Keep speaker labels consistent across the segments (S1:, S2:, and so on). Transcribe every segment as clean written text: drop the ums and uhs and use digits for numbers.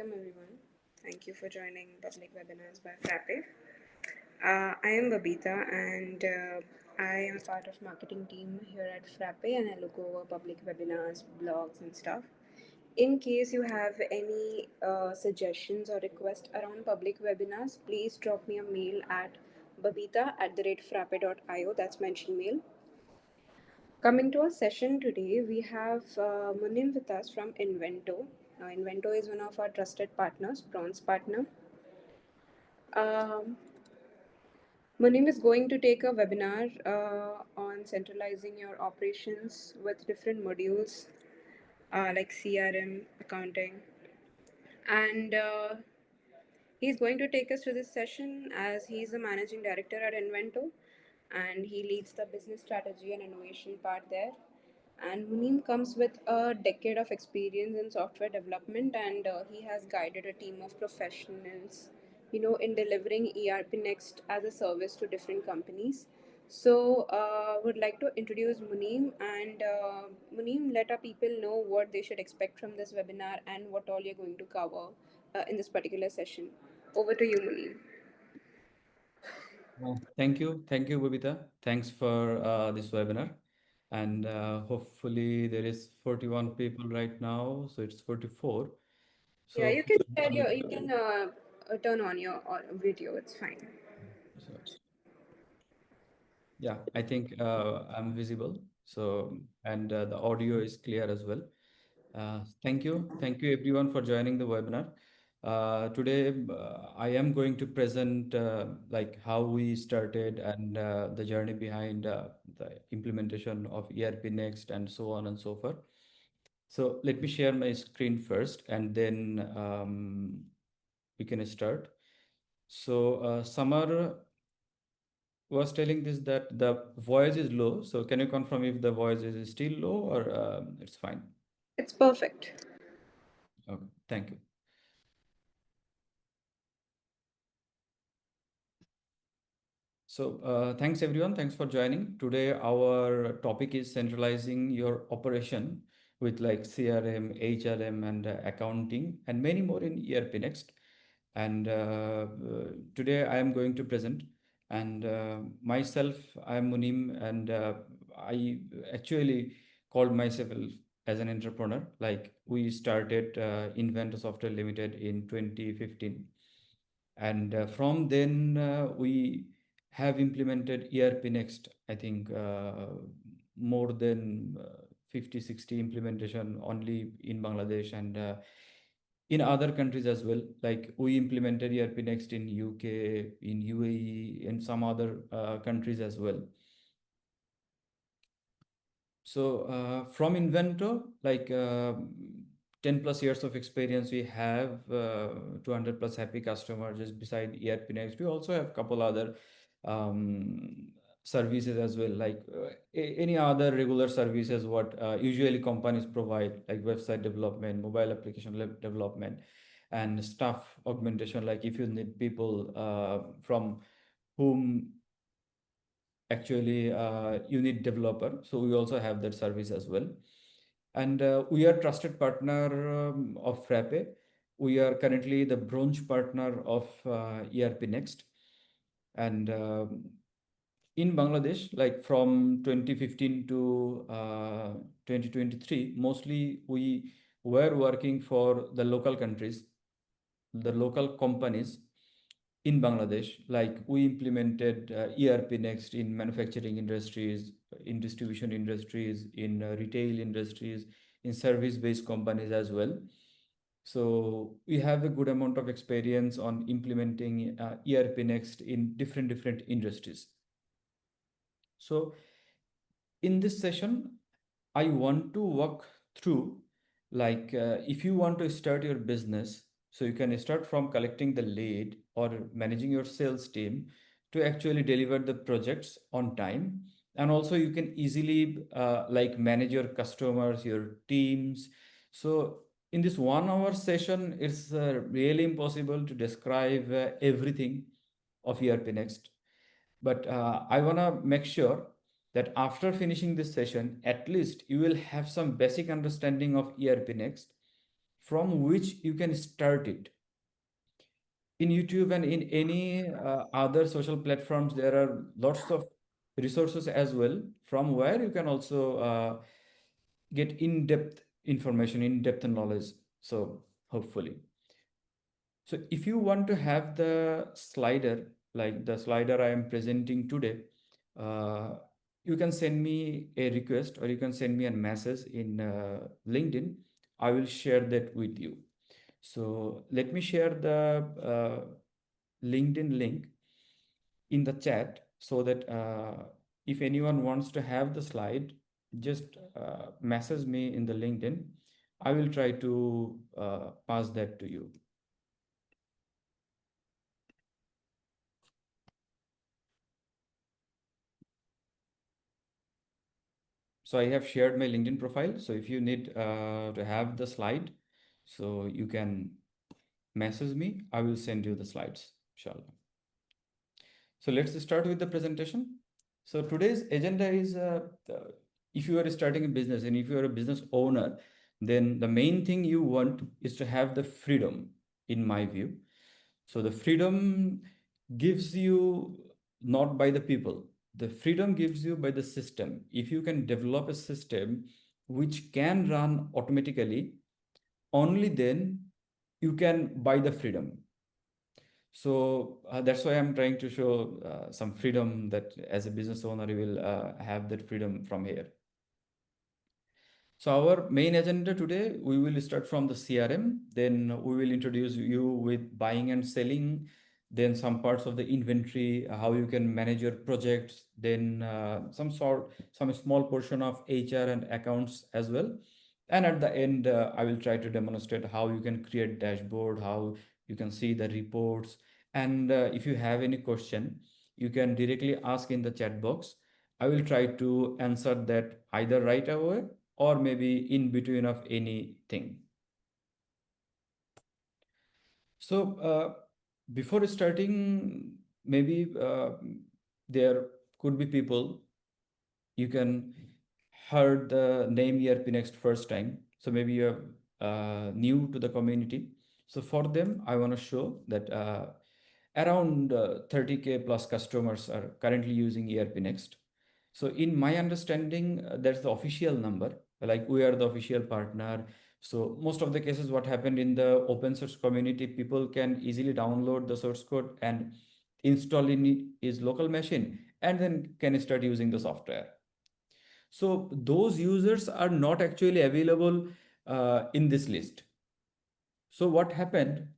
S1: Welcome everyone. Thank you for joining public webinars by Frappe. I am Babita and I am a part of marketing team here at Frappe and I look over public webinars, blogs and stuff. In case you have any suggestions or requests around public webinars, please drop me a mail at babita@frappe.io. That's my Gmail. Coming to our session today, we have Munim with us from Invento. Now, Invento is one of our trusted partners, bronze partner. Um, Munim is going to take a webinar on centralizing your operations with different modules like CRM, accounting, and he's going to take us through this session as he's the managing director at Invento and he leads the business strategy and innovation part there. And Munim comes with a decade of experience in software development and he has guided a team of professionals, in delivering ERPNext as a service to different companies. So, would like to introduce Munim and Munim, let our people know what they should expect from this webinar and what all you're going to cover in this particular session. Over to you, Munim.
S2: Thank you, Babita. Thanks for this webinar. And hopefully there is 41 people right now, so it's 44.
S1: Yeah,
S2: So,
S1: you can share your, you can turn on your video. It's fine.
S2: so yeah, I think I'm visible. So, and the audio is clear as well. Thank you everyone for joining the webinar. Today, I am going to present like how we started and the journey behind the implementation of ERPNext and so on and so forth. So let me share my screen first and then we can start. So Samar was telling this that the voice is low. So can you confirm if the voice is still low or it's fine?
S1: It's perfect.
S2: Okay, thank you. So thanks everyone. Thanks for joining. Today our topic is centralizing your operation with like CRM, HRM and accounting and many more in ERPNext. And today I am going to present and myself, I am Munim and I actually called myself as an entrepreneur. Like we started Invento Software Limited in 2015 and from then we have implemented ERPNext, I think more than 50, 60 implementation only in Bangladesh and in other countries as well. Like we implemented ERPNext in UK, in UAE, and some other countries as well. So from Invento, like 10 plus years of experience, we have 200 plus happy customers just beside ERPNext. We also have a couple other um, services as well, like any other regular services what usually companies provide, like website development, mobile application development, and staff augmentation. Like if you need people from whom actually you need developer, so we also have that service as well. And we are trusted partner of Frappe. We are currently the bronze partner of ERPNext. And in Bangladesh, like from 2015 to 2023, mostly we were working for the local countries, the local companies in Bangladesh. Like we implemented ERPNext in manufacturing industries, in distribution industries, in retail industries, in service-based companies as well. So we have a good amount of experience on implementing ERPNext in different industries. So in this session, I want to walk through like if you want to start your business, so you can start from collecting the lead or managing your sales team to actually deliver the projects on time. And also you can easily like manage your customers, your teams. So in this 1 hour session, it's really impossible to describe everything of ERPNext. But I want to make sure that after finishing this session, at least you will have some basic understanding of ERPNext from which you can start it. In YouTube and in any other social platforms, there are lots of resources as well, from where you can also get in-depth information, in-depth knowledge. So hopefully. So if you want to have the slider, like the slider I am presenting today, uh, you can send me a request or you can send me a message in LinkedIn. I will share that with you. So let me share the LinkedIn link in the chat so that if anyone wants to have the slide, just message me in the LinkedIn. I will try to pass that to you. So I have shared my LinkedIn profile. So if you need to have the slide, so you can message me. I will send you the slides, inshallah. So let's start with the presentation. So today's agenda is if you are starting a business and if you are a business owner, then the main thing you want is to have the freedom, in my view. So the freedom gives you not by the people, the freedom gives you by the system. If you can develop a system which can run automatically, only then you can buy the freedom. So that's why I'm trying to show some freedom that as a business owner, you will have that freedom from here. So our main agenda today, we will start from the CRM, then we will introduce you with buying and selling, then some parts of the inventory, how you can manage your projects, then some small portion of HR and accounts as well. And at the end, I will try to demonstrate how you can create dashboard, how you can see the reports. And if you have any question, you can directly ask in the chat box. I will try to answer that either right away or maybe in between of anything. So before starting, maybe there could be people you can heard the name ERPNext first time. So maybe you're new to the community. So for them, I want to show that around 30K plus customers are currently using ERPNext. So in my understanding, that's the official number. Like we are the official partner. So most of the cases, what happened in the open source community, people can easily download the source code and install in his local machine and then can start using the software. So those users are not actually available in this list. So what happened?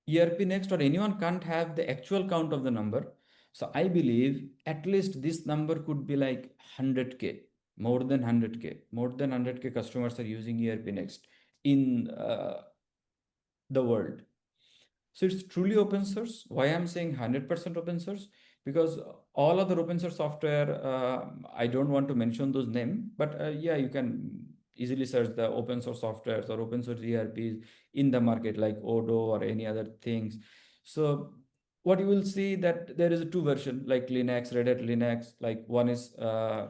S2: ERPNext or anyone can't have the actual count of the number. So I believe at least this number could be like 100K, more than 100K, more than 100K customers are using ERPNext in the world. So it's truly open source. Why I'm saying 100% open source? Because all other open source software, I don't want to mention those names, but yeah, you can easily search the open source softwares or open source ERPs in the market like Odo or any other things. So what you will see that there is a two version like Linux, Red Hat Linux, like one is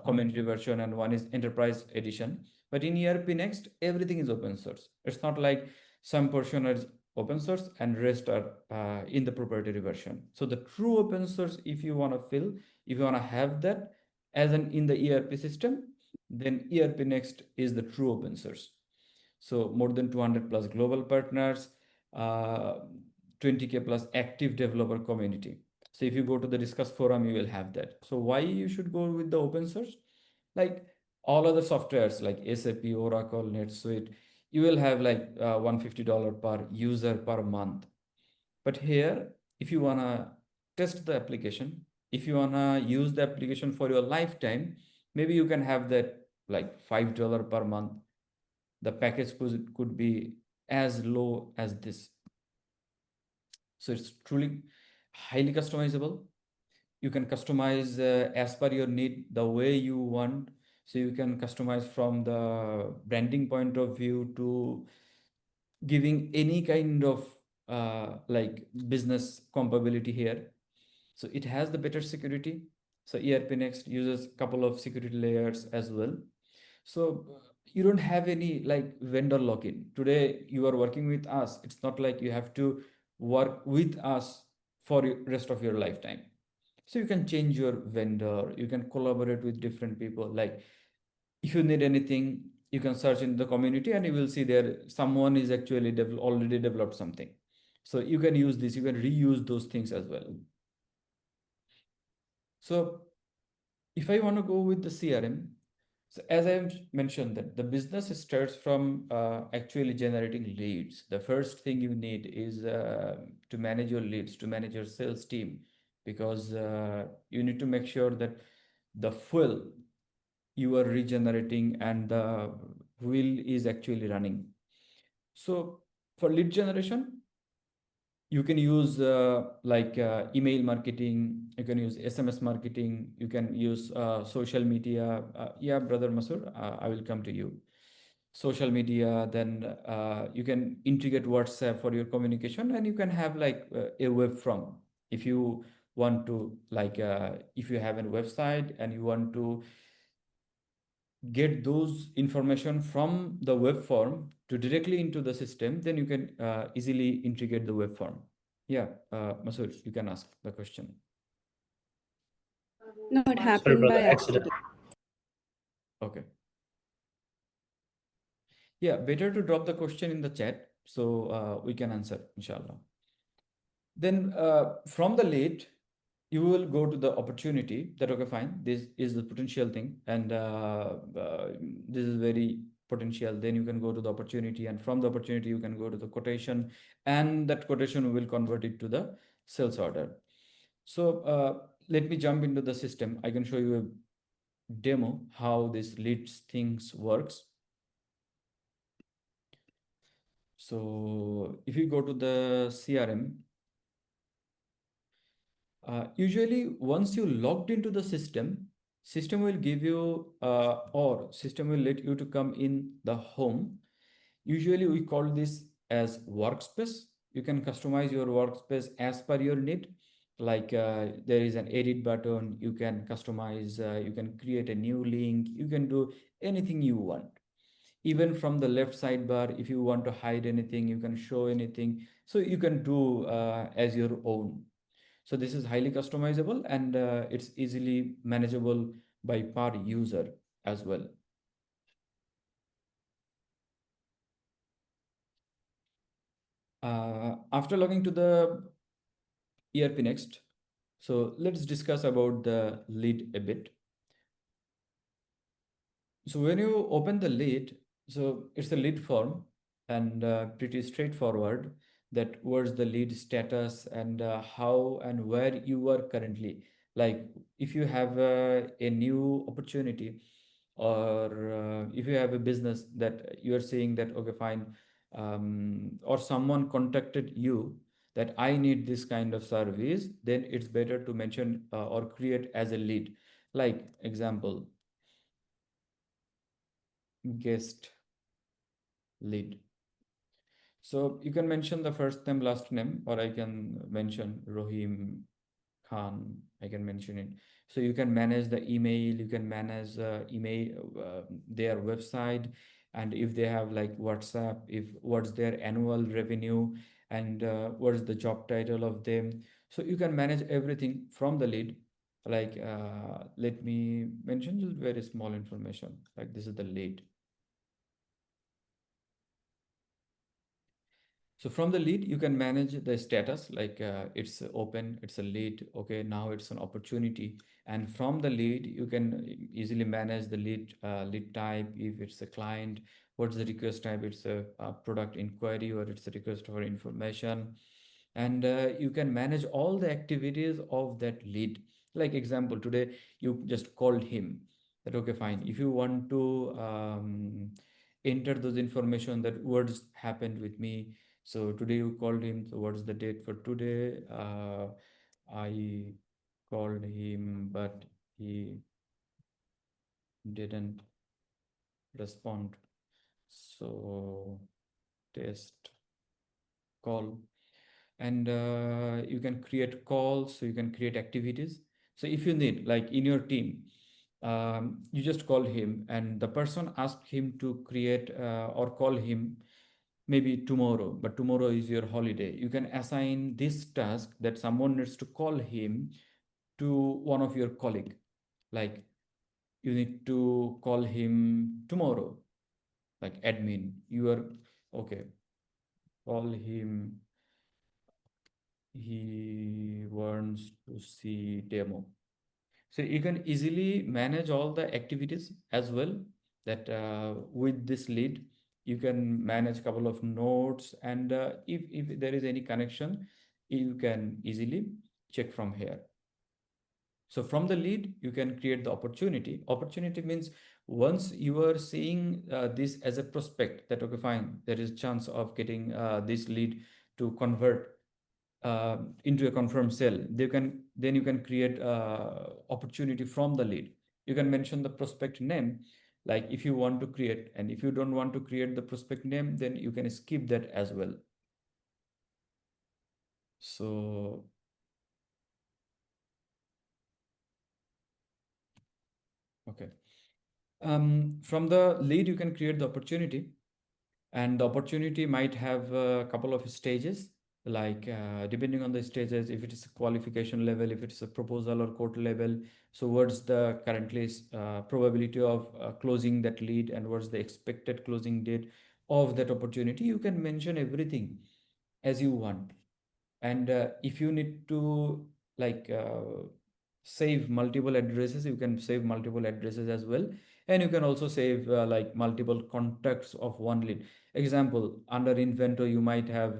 S2: community version and one is enterprise edition. But in ERPNext, everything is open source. It's not like some portion is open source and rest are in the proprietary version. So the true open source, if you want to fill, if you want to have that as an in the ERP system, then ERPNext is the true open source. So more than 200 plus global partners, uh, 20K plus active developer community. So if you go to the discuss forum, you will have that. So why you should go with the open source? Like all other softwares like SAP, Oracle, NetSuite, you will have like $150 per user per month. But here, if you wanna test the application, if you wanna use the application for your lifetime, maybe you can have that like $5 per month. The package could be as low as this. So it's truly highly customizable. You can customize as per your need the way you want. So you can customize from the branding point of view to giving any kind of like business compatibility here. So it has the better security. So ERPNext uses a couple of security layers as well. So you don't have any like vendor lock-in. Today you are working with us, it's not like you have to work with us for rest of your lifetime. So you can change your vendor, you can collaborate with different people. Like if you need anything, you can search in the community and you will see there someone is actually already developed something. So you can use this, you can reuse those things as well. So if I want to go with the CRM, so as I mentioned that the business starts from actually generating leads. The first thing you need is to manage your leads, to manage your sales team, because you need to make sure that the fuel you are regenerating and the wheel is actually running. So for lead generation, you can use email marketing, you can use SMS marketing, you can use social media. Yeah, brother Masur, I will come to you. Social media, then you can integrate WhatsApp for your communication, and you can have a web form. If you want to if you have a website and you want to get those information from the web form to directly into the system, then you can easily integrate the web form. Yeah, Masood, you can ask the question.
S1: No, it
S3: Sorry,
S1: happened by
S3: brother, accident.
S1: accident.
S2: Okay. Yeah, better to drop the question in the chat so we can answer, inshallah. Then from the lead, you will go to the opportunity that, okay, fine, this is the potential thing. And this is very potential. Then you can go to the opportunity. And from the opportunity, you can go to the quotation. And that quotation will convert it to the sales order. So let me jump into the system. I can show you a demo how this leads things works. So if you go to the CRM, usually once you logged into the system will give you or system will let you to come in the home. Usually we call this as workspace. You can customize your workspace as per your need. There is an edit button, you can customize, you can create a new link, you can do anything you want. Even from the left sidebar, if you want to hide anything, you can show anything. So you can do as your own. So this is highly customizable, and it's easily manageable by per user as well. After logging to the ERPNext, so let's discuss about the lead a bit. So when you open the lead, so it's a lead form and pretty straightforward, that what's the lead status and how and where you are currently. Like if you have a new opportunity, or if you have a business that you are saying that, okay, fine, or someone contacted you that I need this kind of service, then it's better to mention or create as a lead. Like example, guest lead. So you can mention the first name, last name, or I can mention Rohim Khan. I can mention it. So you can manage the email, you can manage their website, and if they have like WhatsApp, if what's their annual revenue, and what's the job title of them. So you can manage everything from the lead. Let me mention just very small information. Like this is the lead. So from the lead, you can manage the status, it's open, it's a lead. Okay, now it's an opportunity. And from the lead, you can easily manage the lead type. If it's a client, what's the request type? It's a product inquiry, or it's a request for information. And you can manage all the activities of that lead. Like example, today you just called him. That, okay, fine. If you want to enter those information, that words happened with me. So today you called him. So what's the date for today? I called him, but he didn't respond. So test call. And you can create calls. So you can create activities. So if you need, like in your team, you just call him and the person asked him to create or call him maybe tomorrow, but tomorrow is your holiday. You can assign this task that someone needs to call him to one of your colleague. Like you need to call him tomorrow, like admin. You are okay. Call him. He wants to see demo. So you can easily manage all the activities as well. That with this lead, you can manage a couple of nodes, and if there is any connection, you can easily check from here. So from the lead, you can create the opportunity. Opportunity means once you are seeing this as a prospect, that okay, fine, there is chance of getting this lead to convert into a confirmed sale. Then you can create opportunity from the lead. You can mention the prospect name, like if you want to create, and if you don't want to create the prospect name, then you can skip that as well. So okay. From the lead, you can create the opportunity, and the opportunity might have a couple of stages, like depending on the stages, if it is a qualification level, if it's a proposal or quote level. So what's the currently probability of closing that lead, and what's the expected closing date of that opportunity. You can mention everything as you want. And if you need to like save multiple addresses, you can save multiple addresses as well. And you can also save like multiple contacts of one lead. Example, under Invento you might have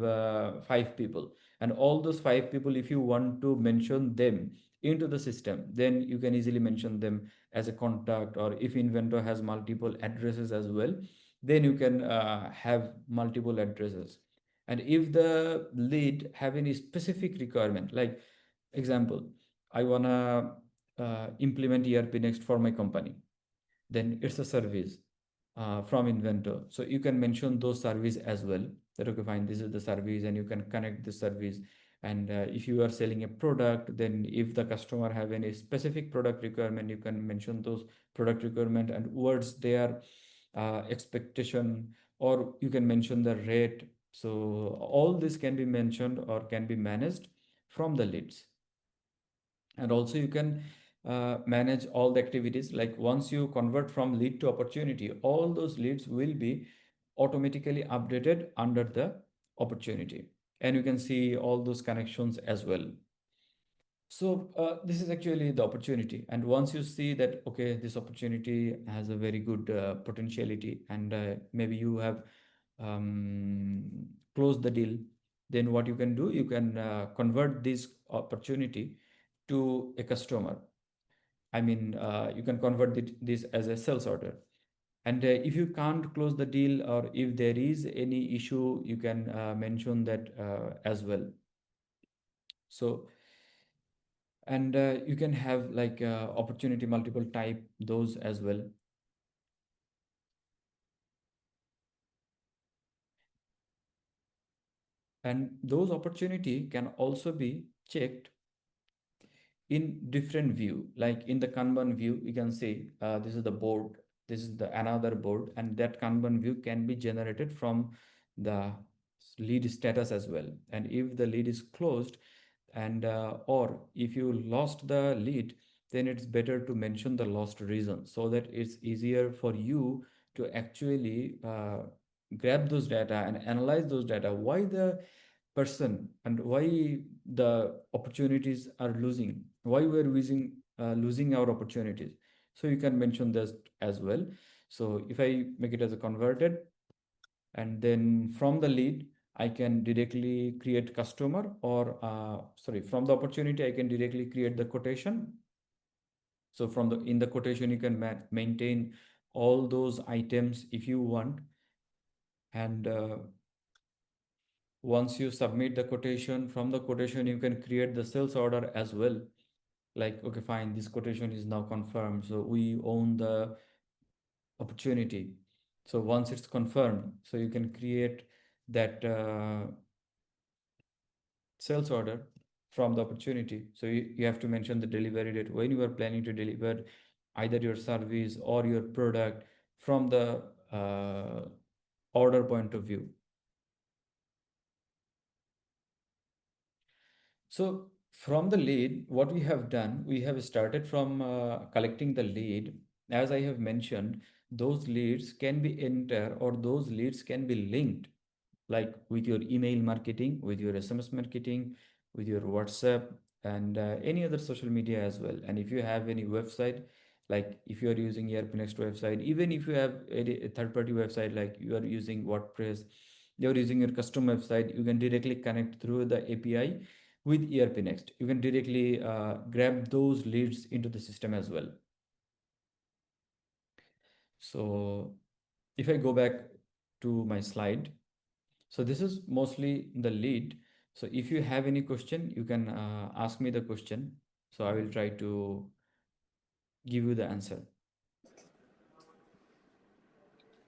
S2: 5 people, and all those 5 people, if you want to mention them into the system, then you can easily mention them as a contact. Or if Invento has multiple addresses as well, then you can have multiple addresses. And if the lead have any specific requirement, like example, I wanna implement ERPNext for my company, then it's a service from Invento. So you can mention those service as well. That okay, fine, this is the service, and you can connect the service. And if you are selling a product, then if the customer have any specific product requirement, you can mention those product requirement and words their expectation, or you can mention the rate. So all this can be mentioned or can be managed from the leads. And also you can manage all the activities. Like once you convert from lead to opportunity, all those leads will be automatically updated under the opportunity, and you can see all those connections as well. So this is actually the opportunity. And once you see that okay, this opportunity has a very good potentiality, and maybe you have um, closed the deal, then what you can do, you can convert this opportunity to a customer. I mean, you can convert this as a sales order. And if you can't close the deal, or if there is any issue, you can mention that as well. So, and you can have like opportunity multiple type, those as well. And those opportunity can also be checked in different view. Like in the Kanban view, you can say this is the board, this is the another board, and that Kanban view can be generated from the lead status as well. And if the lead is closed, and or if you lost the lead, then it's better to mention the lost reason, so that it's easier for you to actually grab those data and analyze those data, why the person and why the opportunities are losing, why we're losing our opportunities. So you can mention this as well. So if I make it as a converted, and then from the lead I can directly create customer, or sorry, from the opportunity I can directly create the quotation. So from the in the quotation you can maintain all those items if you want. And once you submit the quotation, from the quotation you can create the sales order as well. Like okay, fine, this quotation is now confirmed, so we own the opportunity. So once it's confirmed, so you can create that sales order from the opportunity. So you have to mention the delivery date, when you are planning to deliver. either your service or your product from the order point of view. So from the lead, what we have done, we have started from collecting the lead. As I have mentioned, those leads can be entered or those leads can be linked, like with your email marketing, with your SMS marketing, with your WhatsApp, and any other social media as well. And if you have any website, like if you are using ERPNext website, even if you have a third-party website, like you are using WordPress, you are using your custom website, you can directly connect through the API with ERPNext. You can directly grab those leads into the system as well. So if I go back to my slide, so this is mostly the lead. So if you have any question, you can ask me the question. So I will try to give you the answer.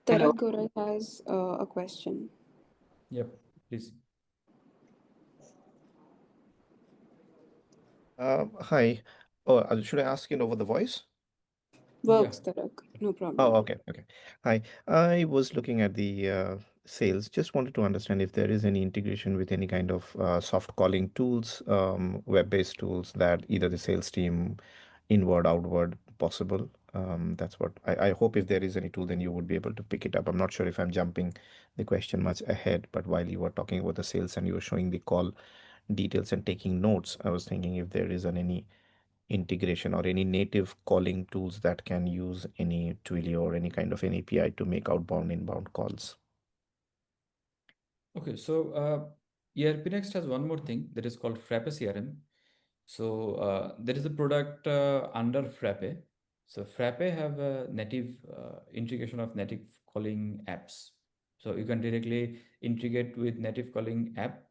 S3: Hello.
S1: Tarak Gorai has a question.
S2: Yep, please.
S3: Hi. Oh, should I ask it over the voice?
S2: Yeah.
S1: Works, Tarak. No
S3: Oh,
S1: problem.
S3: okay. Okay. Hi. I was looking at the sales. Just wanted to understand if there is any integration with any kind of soft calling tools, web-based tools that either the sales team, inward, outward, possible. That's what I hope if there is any tool, then you would be able to pick it up. I'm not sure if I'm jumping the question much ahead, but while you were talking about the sales and you were showing the call details and taking notes, I was thinking if there is any integration or any native calling tools that can use any Twilio or any kind of an API to make outbound, inbound calls.
S2: Okay. So ERPNext has one more thing that is called Frappe CRM. So there is a product under Frappe. So Frappe have a native integration of native calling apps. So you can directly integrate with native calling app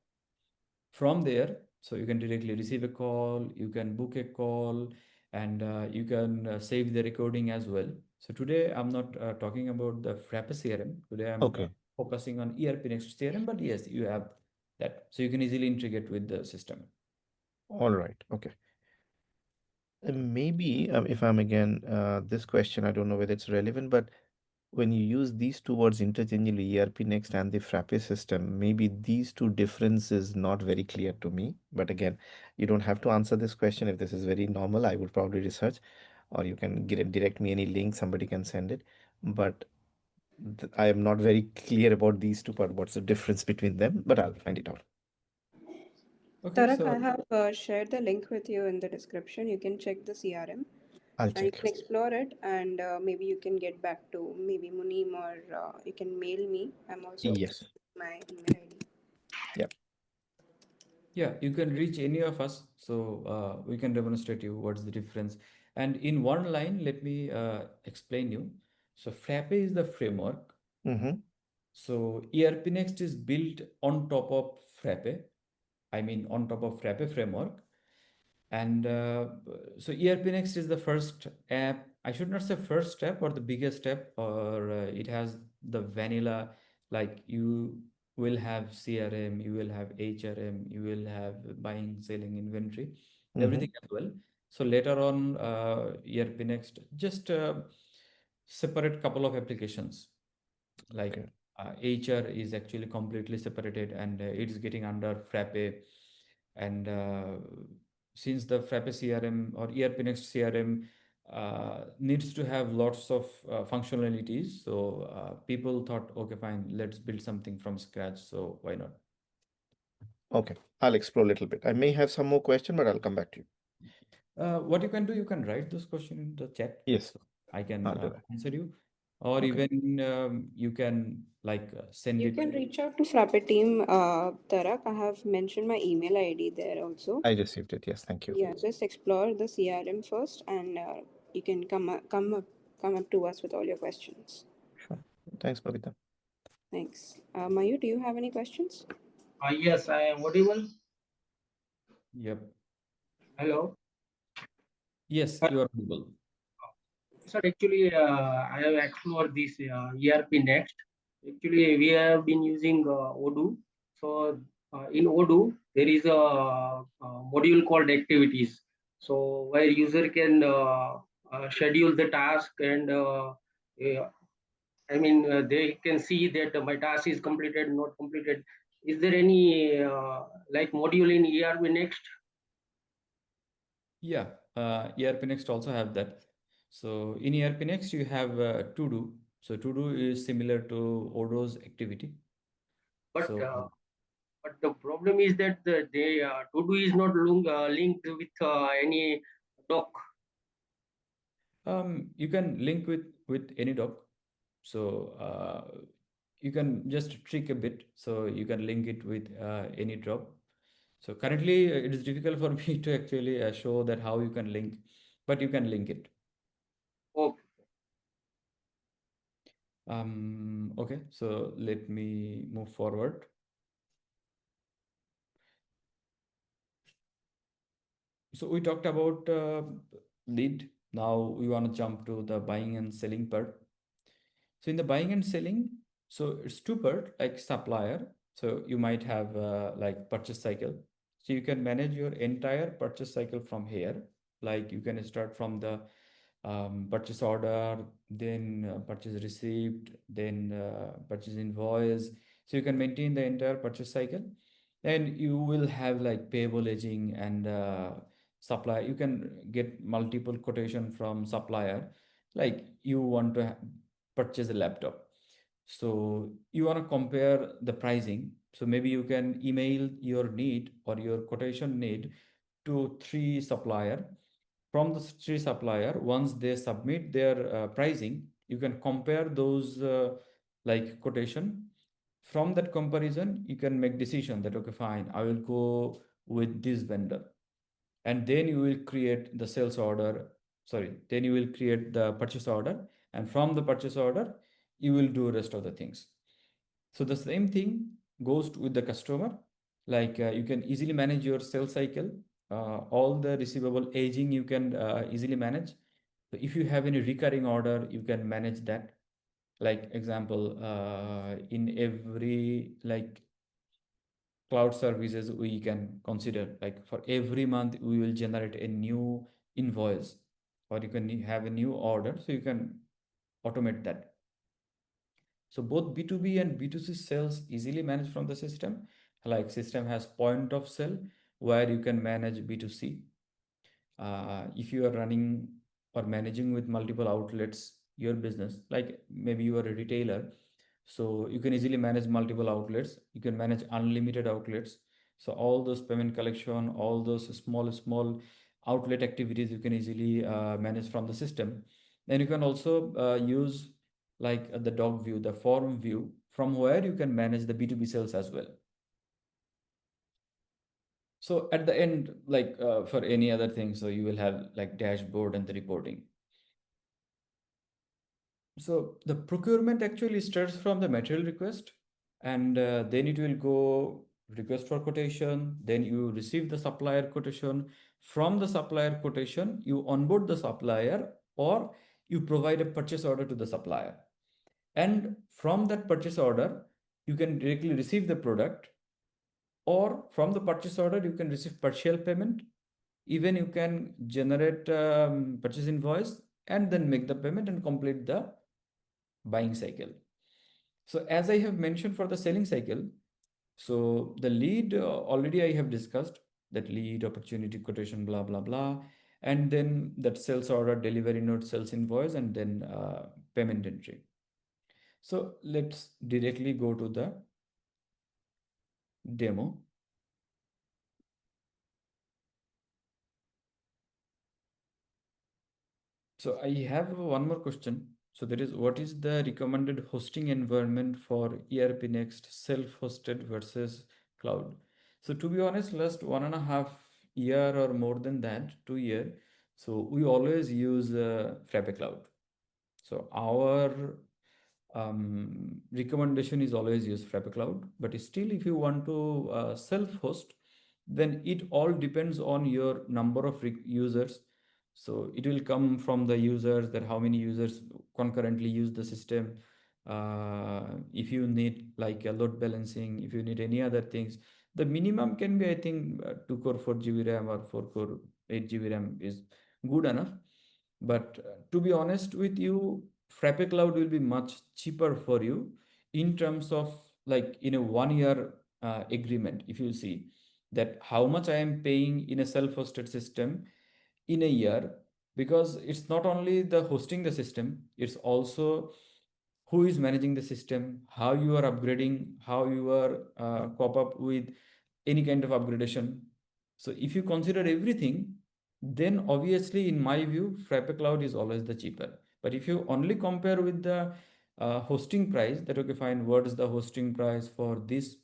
S2: from there. So you can directly receive a call, you can book a call, and you can save the recording as well. So today I'm not talking about the Frappe CRM. Today I'm
S3: Okay.
S2: focusing on ERPNext CRM, but yes, you have that. So you can easily integrate with the system.
S3: All right. Okay. Maybe if I'm again, this question, I don't know whether it's relevant, but when you use these two words interchangeably, ERP Next and the Frappe system, maybe these two differences not very clear to me. But again, you don't have to answer this question. If this is very normal, I would probably research, or you can direct me any link, somebody can send it. But I am not very clear about these two part. What's the difference between them? But I'll find it out.
S2: Okay,
S1: Tarak, I
S2: so
S1: have shared the link with you in the description. You can check the CRM
S3: I'll
S1: and you
S3: check.
S1: can explore it, and maybe you can get back to maybe Munim, or you can mail me. I'm also
S3: Yes.
S1: my email ID.
S3: Yeah.
S2: yeah, you can reach any of us. So we can demonstrate you what's the difference. And in one line, let me explain you. So Frappe is the framework.
S3: Mm-hmm.
S2: So ERPNext is built on top of Frappe. I mean, on top of Frappe framework. And so ERPNext is the first app. I should not say first step or the biggest step, or it has the vanilla, like you will have CRM, you will have HRM, you will have buying, selling, inventory,
S3: Mm-hmm.
S2: everything as well. So later on, ERPNext just separate couple of applications, like
S3: Okay.
S2: HR is actually completely separated, and it is getting under Frappe. And since the Frappe CRM or ERPNext CRM needs to have lots of functionalities, so people thought, okay, fine, let's build something from scratch. So why not?
S3: Okay. I'll explore a little bit. I may have some more question, but I'll come back to you.
S2: What you can do, you can write those questions in the chat.
S3: Yes,
S2: So I can
S3: I'll do that.
S2: answer you, or
S3: Okay.
S2: even you can like send
S1: You
S2: it.
S1: can reach out to Frappe team, Tarak. I have mentioned my email ID there also.
S3: I received it. Yes, thank you.
S1: Yeah, just explore the CRM first, and you can come up to us with all your questions.
S3: Sure. Thanks, Babita.
S1: Thanks. Mayu, do you have any questions?
S4: Yes, I am audible.
S2: Yep.
S4: Hello.
S2: Yes, you are able.
S4: Sir, actually, I have explored this ERPNext. Actually, we have been using Odoo. So, in Odoo, there is a module called activities. So, where user can schedule the task, and they can see that my task is completed, not completed. Is there any like module in ERP Next?
S2: Yeah, ERPNext also have that. So in ERPNext, you have to do. So to do is similar to Odoo's activity.
S4: But
S2: So
S4: but the problem is that the to do is not linked with any doc.
S2: you can link with any doc. So you can just trick a bit. So you can link it with any drop. So currently it is difficult for me to actually show that how you can link, but you can link it.
S4: Okay.
S2: Okay, so let me move forward. So we talked about lead. Now we want to jump to the buying and selling part. So in the buying and selling, so it's two part like supplier. So you might have like purchase cycle. So you can manage your entire purchase cycle from here. Like you can start from the purchase order, then purchase receipt, then purchase invoice. So you can maintain the entire purchase cycle, and you will have like payable aging and supply. You can get multiple quotation from supplier. Like you want to purchase a laptop, so you want to compare the pricing. So maybe you can email your need or your quotation need to three supplier. From the three supplier, once they submit their pricing, you can compare those like quotation. From that comparison, you can make decision that okay, fine, I will go with this vendor, and then you will create the sales order. Sorry, then you will create the purchase order, and from the purchase order, you will do rest of the things. So the same thing goes with the customer. Like you can easily manage your sales cycle. All the receivable aging you can easily manage. So if you have any recurring order, you can manage that. Like example, in every like cloud services, we can consider like for every month we will generate a new invoice, or you can have a new order. So you can automate that. So both B2B and B2C sales easily managed from the system. Like system has point of sale where you can manage B2C. If you are running or managing with multiple outlets, your business, like maybe you are a retailer, so you can easily manage multiple outlets. You can manage unlimited outlets. So all those payment collection, all those small outlet activities, you can easily manage from the system. Then you can also use like the dog view, the form view, from where you can manage the B2B sales as well. So at the end, like for any other thing, so you will have like dashboard and the reporting. So the procurement actually starts from the material request, and then it will go request for quotation. Then you receive the supplier quotation. From the supplier quotation, you onboard the supplier, or you provide a purchase order to the supplier. And from that purchase order, you can directly receive the product, or from the purchase order, you can receive partial payment. Even you can generate purchase invoice and then make the payment and complete the buying cycle. So as I have mentioned for the selling cycle, so the lead already I have discussed that lead, opportunity, quotation, blah, blah, blah. And then that sales order, delivery note, sales invoice, and then payment entry. So let's directly go to the demo. So I have one more question. So that is, what is the recommended hosting environment for ERPNext self-hosted versus cloud? So to be honest, last 1.5 year or more than that, 2 year, so we always use Frappe Cloud. So our recommendation is always use Frappe Cloud. But still, if you want to self-host, then it all depends on your number of users. So it will come from the users, that how many users concurrently use the system. If you need like a load balancing, if you need any other things, the minimum can be, I think, 2 core 4 GB RAM or 4 core 8 GB RAM is good enough. But to be honest with you, Frappe Cloud will be much cheaper for you in terms of like in a 1 year agreement. If you see that how much I am paying in a self-hosted system in a year, because it's not only the hosting the system, it's also who is managing the system, how you are upgrading, how you are cope up with any kind of upgradation. So if you consider everything, then obviously in my view, Frappe Cloud is always the cheaper. But if you only compare with the hosting price, that okay, fine, what is the hosting price for this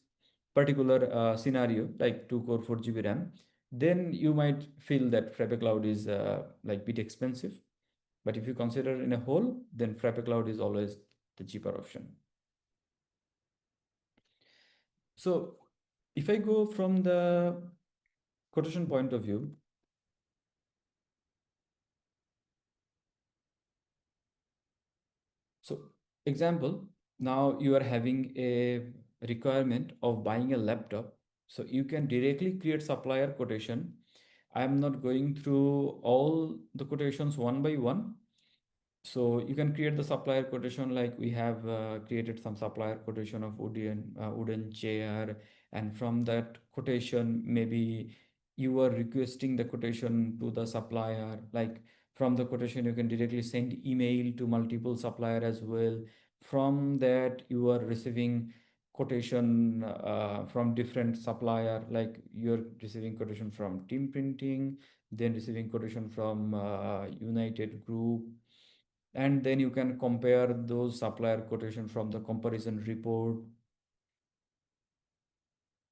S2: particular scenario, like 2 core 4 GB RAM, then you might feel that Frappe Cloud is like bit expensive. But if you consider in a whole, then Frappe Cloud is always the cheaper option. So if I go from the quotation point of view, so example, now you are having a requirement of buying a laptop. So you can directly create supplier quotation. I am not going through all the quotations one by one. So you can create the supplier quotation, like we have created some supplier quotation of wooden chair, and from that quotation, maybe you are requesting the quotation to the supplier. Like from the quotation, you can directly send email to multiple supplier as well. From that, you are receiving quotation from different supplier, like you're receiving quotation from Team Printing, then receiving quotation from United Group, and then you can compare those supplier quotation from the comparison report,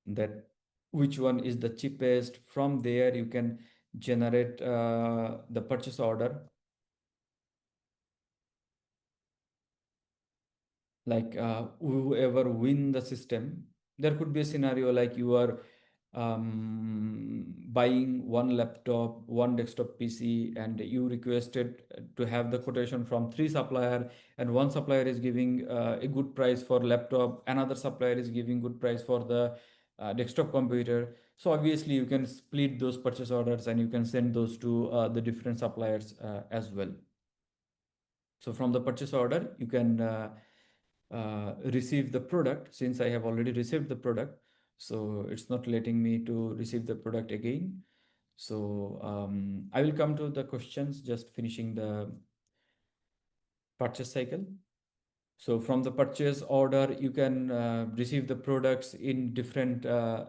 S2: that which one is the cheapest. From there you can generate the purchase order, like whoever win the system. There could be a scenario like you are buying one laptop, one desktop PC, and you requested to have the quotation from 3 supplier, and one supplier is giving a good price for laptop, another supplier is giving good price for the desktop computer. So obviously you can split those purchase orders and you can send those to the different suppliers as well. So from the purchase order, you can receive the product. Since I have already received the product, so it's not letting me to receive the product again. So I will come to the questions, just finishing the purchase cycle. So from the purchase order, you can receive the products in different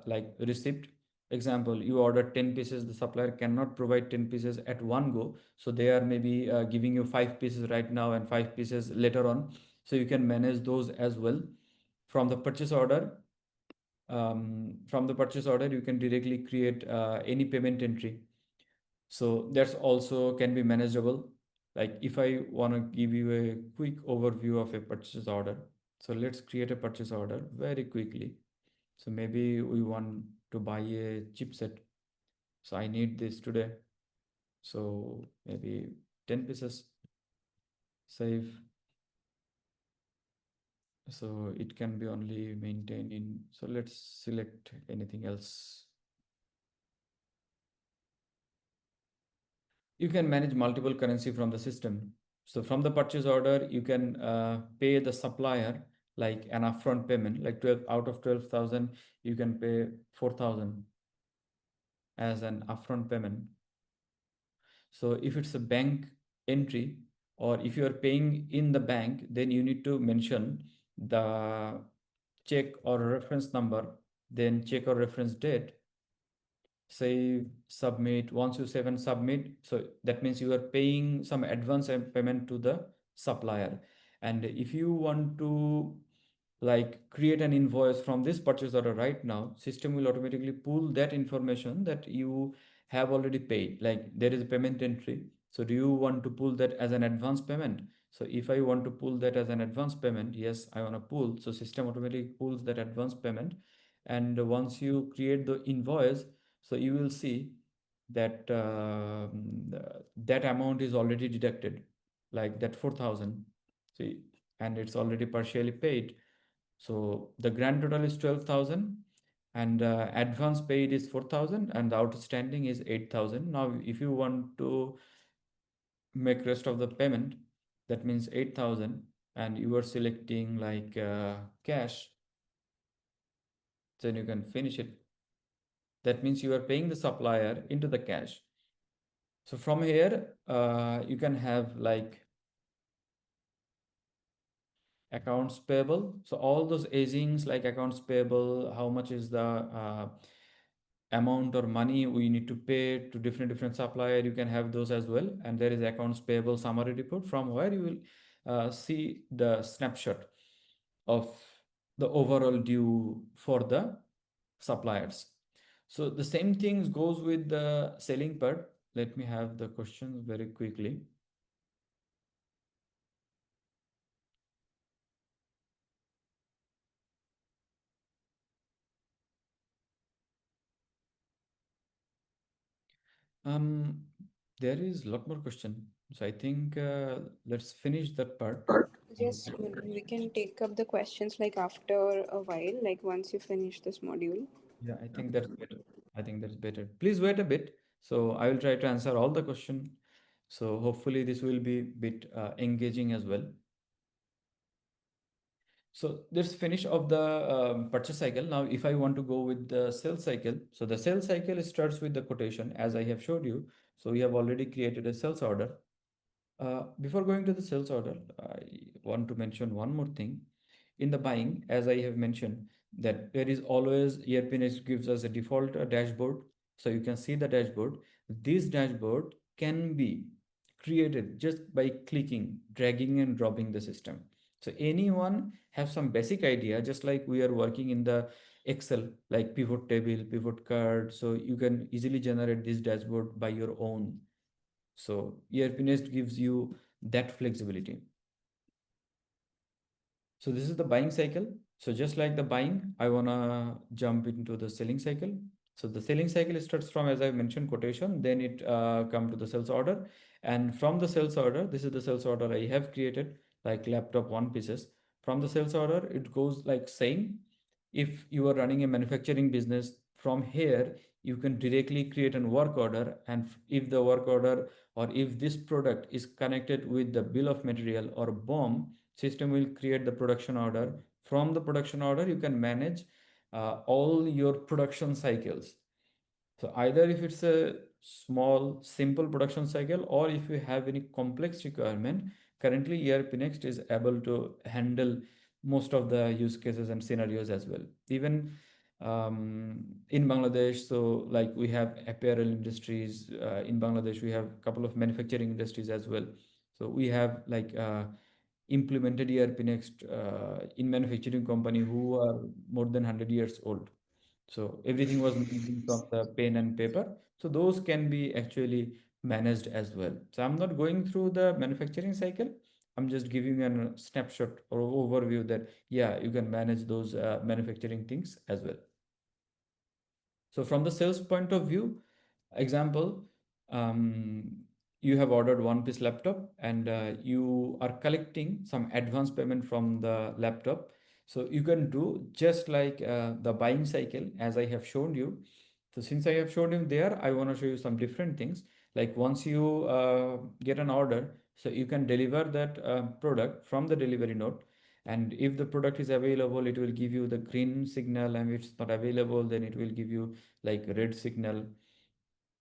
S2: like receipt. Example, you order 10 pieces, the supplier cannot provide 10 pieces at one go. So they are maybe giving you 5 pieces right now and 5 pieces later on. So you can manage those as well. From the purchase order, you can directly create any payment entry. So that's also can be manageable. Like if I want to give you a quick overview of a purchase order, so let's create a purchase order very quickly. So maybe we want to buy a chipset. So I need this today. So maybe 10 pieces, save. So it can be only maintained in, so let's select anything else. You can manage multiple currency from the system. So from the purchase order, you can pay the supplier like an upfront payment, like 12 out of 12,000, you can pay 4,000 as an upfront payment. So if it's a bank entry, or if you are paying in the bank, then you need to mention the check or reference number, then check or reference date, save, submit. Once you save and submit, so that means you are paying some advance payment to the supplier. And if you want to like create an invoice from this purchase order right now, system will automatically pull that information that you have already paid. Like there is a payment entry, so do you want to pull that as an advance payment? So if I want to pull that as an advance payment, yes, I want to pull. So system automatically pulls that advance payment. And once you create the invoice, so you will see that that amount is already deducted, like that 4,000. See, and it's already partially paid. So the grand total is 12,000, and advance paid is 4,000, and the outstanding is 8,000. Now, if you want to make rest of the payment, that means 8,000, and you are selecting like cash, then you can finish it. That means you are paying the supplier into the cash. So from here, you can have like accounts payable. So all those agings like accounts payable, how much is the amount or money we need to pay to different supplier, you can have those as well. And there is accounts payable summary report, from where you will see the snapshot of the overall due for the suppliers. So the same things goes with the selling part. Let me have the questions very quickly. Um, there is a lot more question. So I think let's finish that part.
S1: Yes, we can take up the questions like after a while, like once you finish this module.
S2: Yeah, I think that's better. I think that's better. Please wait a bit. So I will try to answer all the question. So hopefully this will be a bit engaging as well. So let's finish of the purchase cycle. Now, if I want to go with the sales cycle, so the sales cycle starts with the quotation, as I have showed you. So we have already created a sales order. Before going to the sales order, I want to mention one more thing. In the buying, as I have mentioned, that there is always ERPNext gives us a default dashboard. So you can see the dashboard. This dashboard can be created just by clicking, dragging and dropping the system. So anyone have some basic idea, just like we are working in the Excel, like pivot table, pivot card. So you can easily generate this dashboard by your own. So ERPNext gives you that flexibility. So this is the buying cycle. So just like the buying, I wanna jump into the selling cycle. So the selling cycle starts from, as I mentioned, quotation, then it come to the sales order. And from the sales order, this is the sales order I have created, like laptop one pieces. From the sales order, it goes like same. If you are running a manufacturing business, from here, you can directly create a work order. And if the work order or if this product is connected with the bill of material or BOM, system will create the production order. From the production order, you can manage all your production cycles. So either if it's a small, simple production cycle, or if you have any complex requirement, currently ERPNext is able to handle most of the use cases and scenarios as well. Even in Bangladesh, so like we have apparel industries in Bangladesh, we have a couple of manufacturing industries as well. So we have like implemented ERPNext in manufacturing company who are more than 100 years old. So everything was managing from the pen and paper. So those can be actually managed as well. So I'm not going through the manufacturing cycle. I'm just giving a snapshot or overview that, yeah, you can manage those manufacturing things as well. So from the sales point of view, example, um, you have ordered one piece laptop and you are collecting some advance payment from the laptop. So you can do just like the buying cycle as I have shown you. So since I have shown you there, I want to show you some different things. Like once you get an order, so you can deliver that product from the delivery note. And if the product is available, it will give you the green signal. And if it's not available, then it will give you like red signal.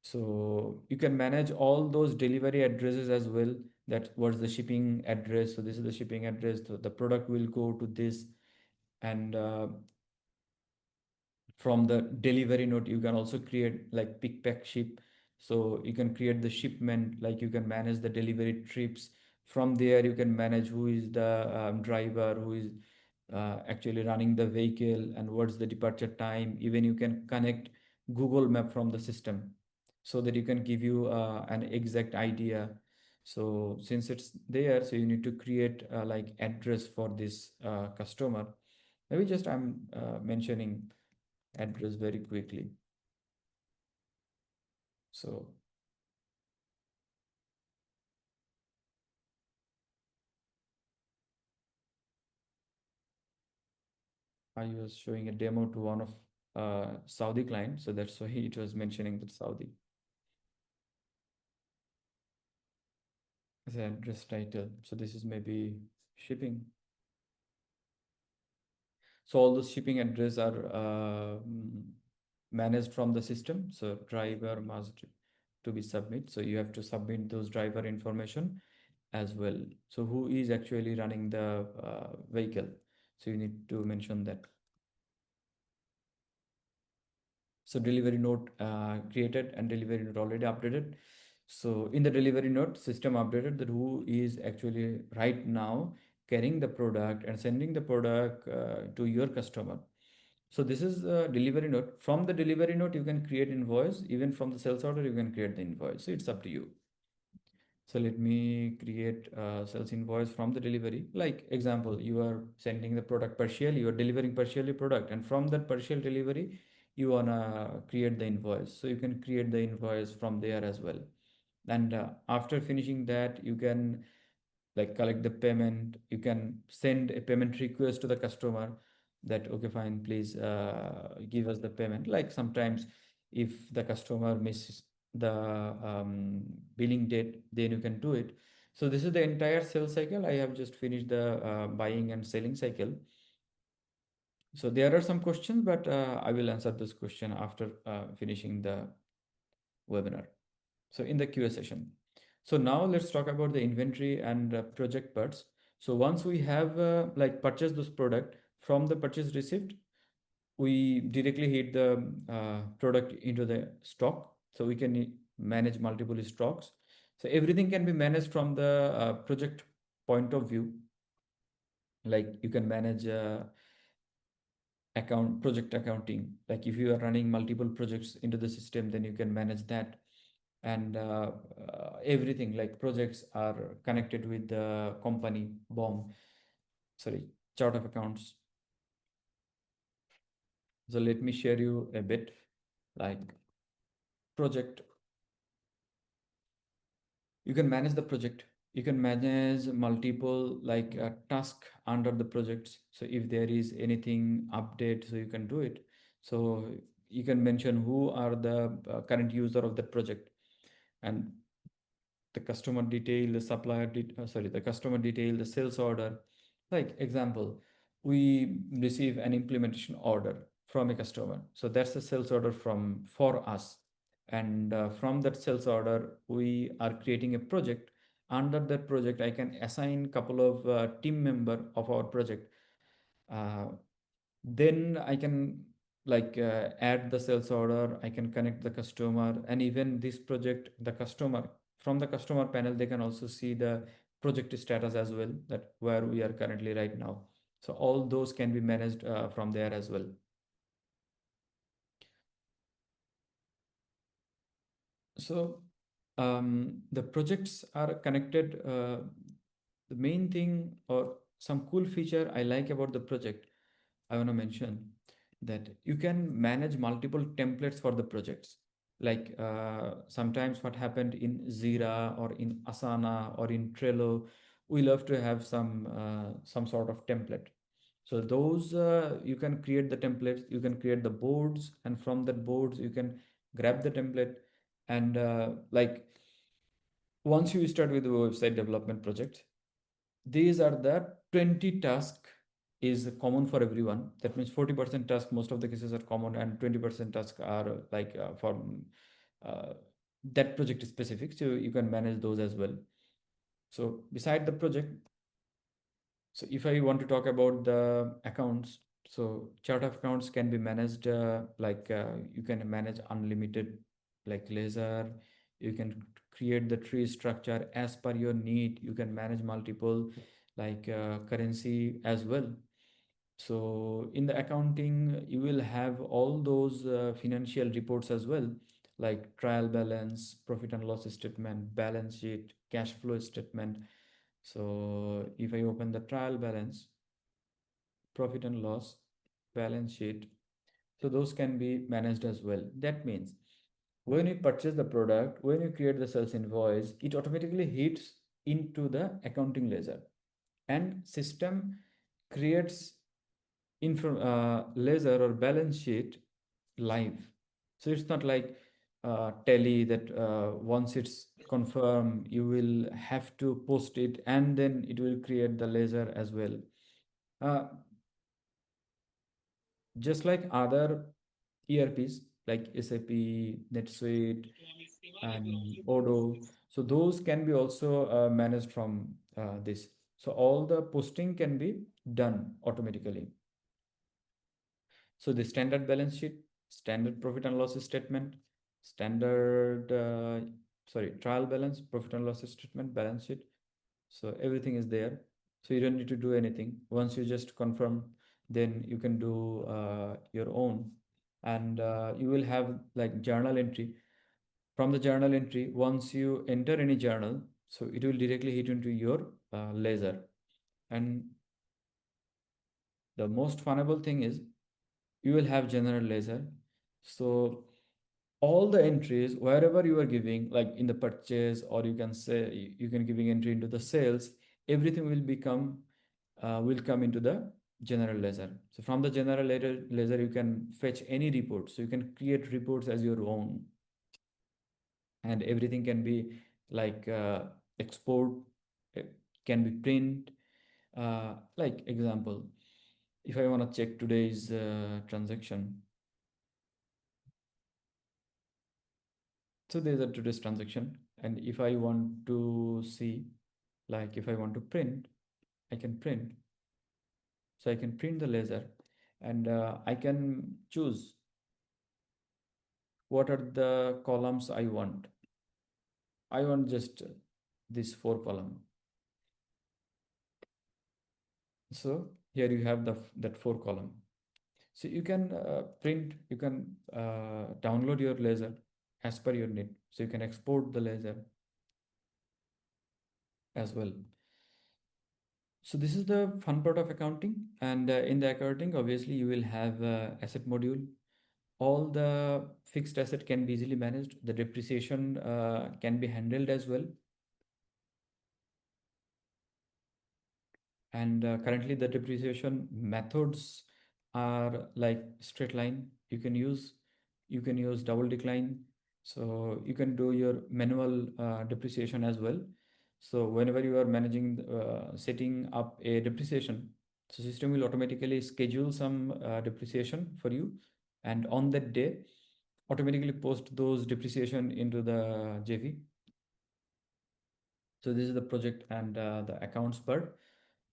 S2: So you can manage all those delivery addresses as well. That was the shipping address. So this is the shipping address. So the product will go to this. And from the delivery note, you can also create like pick, pack, ship. So you can create the shipment, like you can manage the delivery trips. From there, you can manage who is the driver, who is actually running the vehicle and what's the departure time. Even you can connect Google Map from the system so that you can give you an exact idea. So since it's there, so you need to create like address for this customer. Maybe just I'm mentioning address very quickly. So I was showing a demo to one of Saudi client, so that's why it was mentioning that Saudi. the address title. So this is maybe shipping. So all those shipping address are managed from the system. So driver must to be submit. So you have to submit those driver information as well. So who is actually running the vehicle? So you need to mention that. So delivery note created and delivery note already updated. So in the delivery note, system updated that who is actually right now carrying the product and sending the product to your customer. So this is a delivery note. From the delivery note, you can create invoice. Even from the sales order, you can create the invoice. So it's up to you. So let me create a sales invoice from the delivery. Like example, you are sending the product partially, you are delivering partially product, and from that partial delivery, you wanna create the invoice. So you can create the invoice from there as well. And after finishing that, you can like collect the payment. You can send a payment request to the customer that okay fine, please give us the payment. Like sometimes if the customer misses the billing date, then you can do it. So this is the entire sales cycle. I have just finished the buying and selling cycle. So there are some questions, but I will answer this question after finishing the webinar. So in the QA session. So now let's talk about the inventory and project parts. So once we have like purchased this product, from the purchase receipt, we directly hit the product into the stock. So we can manage multiple stocks. So everything can be managed from the project point of view. Like you can manage project accounting. Like if you are running multiple projects into the system, then you can manage that. And everything like projects are connected with the company chart of accounts. So let me share you a bit like project. You can manage the project. You can manage multiple like task under the projects. So if there is anything update, so you can do it. So you can mention who are the current user of the project, and the customer detail, the the customer detail, the sales order. Like example, we receive an implementation order from a customer. So that's a sales order for us. And from that sales order, we are creating a project. Under that project, I can assign couple of team member of our project. Uh, then I can like add the sales order. I can connect the customer, and even this project, the customer from the customer panel, they can also see the project status as well, that where we are currently right now. So all those can be managed from there as well. So the projects are connected. The main thing or some cool feature I like about the project, I want to mention that you can manage multiple templates for the projects. Like sometimes what happened in Zira or in Asana or in Trello, we love to have some sort of template. So those you can create the templates, you can create the boards, and from that boards you can grab the template. And like once you start with the website development project, these are the 20 tasks is common for everyone. That means 40% task, most of the cases are common, and 20% tasks are like for uh, that project specific. So you can manage those as well. So beside the project, so if I want to talk about the accounts, so chart of accounts can be managed you can manage unlimited like laser. You can create the tree structure as per your need. You can manage multiple like currency as well. So in the accounting, you will have all those financial reports as well, like trial balance, profit and loss statement, balance sheet, cash flow statement. So if I open the trial balance, profit and loss, balance sheet, so those can be managed as well. That means when you purchase the product, when you create the sales invoice, it automatically hits into the accounting ledger, and system creates ledger or balance sheet live. So it's not like tally that once it's confirm, you will have to post it, and then it will create the ledger as well. uh, just like other ERPs like SAP, NetSuite, and Odoo. So those can be also managed from this. So all the posting can be done automatically. So the standard balance sheet, standard profit and loss statement, standard trial balance, profit and loss statement, balance sheet. So everything is there. So you don't need to do anything. Once you just confirm, then you can do your own, and you will have like journal entry. From the journal entry, once you enter any journal, so it will directly hit into your ledger. And the most funnable thing is you will have general ledger. So all the entries wherever you are giving, like in the purchase, or you can say you can giving entry into the sales, everything will come into the general ledger. So from the general ledger you can fetch any report, so you can create reports as your own, and everything can be like export, uh, can be print. Like example, if I want to check today's transaction, so there's a today's transaction, and if I want to see, like if I want to print, I can print. So I can print the ledger, and I can choose what are the columns I want. I want just this 4 column. So here you have that 4 column. So you can print, you can download your ledger as per your need. So you can export the ledger as well. So this is the fun part of accounting. And in the accounting, obviously you will have asset module. All the fixed asset can be easily managed. The depreciation can be handled as well. And currently the depreciation methods are like straight line. You can use double decline. So you can do your manual depreciation as well. So whenever you are managing setting up a depreciation, so system will automatically schedule some depreciation for you, and on that day automatically post those depreciation into the JV. So this is the project and the accounts part.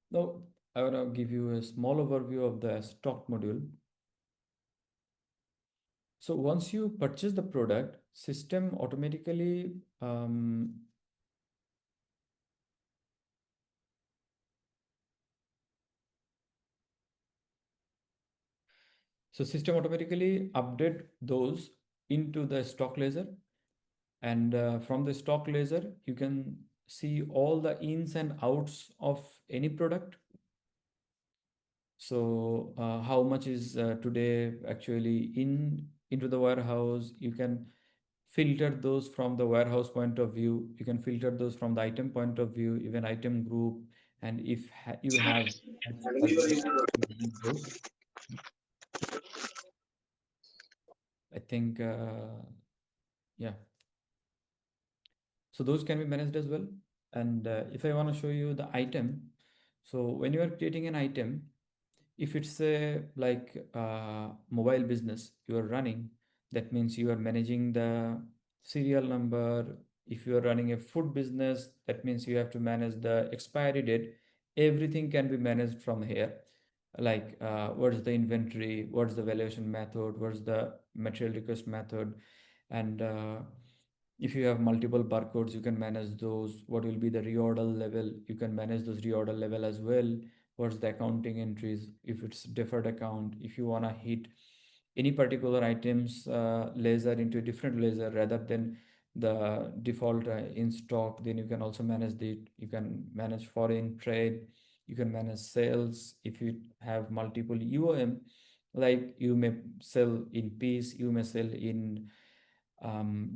S2: Now, I want to give you a small overview of the stock module. So once you purchase the product, system automatically update those into the stock ledger, and from the stock ledger you can see all the ins and outs of any product. So how much is today actually into the warehouse. You can filter those from the warehouse point of view. You can filter those from the item point of view, even item group. And if you have as well, you can use those. I think yeah, so those can be managed as well. And if I want to show you the item, so when you are creating an item, if it's a like mobile business you are running, that means you are managing the serial number. If you are running a food business, that means you have to manage the expiry date. Everything can be managed from here, like what is the inventory, what's the valuation method, what's the material request method. And if you have multiple barcodes, you can manage those. What will be the reorder level, you can manage those reorder level as well. What's the accounting entries, if it's deferred account, if you want to hit any particular items ledger into a different ledger rather than the default in stock, then you can also manage it. You can manage foreign trade, you can manage sales. If you have multiple UOM, like you may sell in piece, you may sell in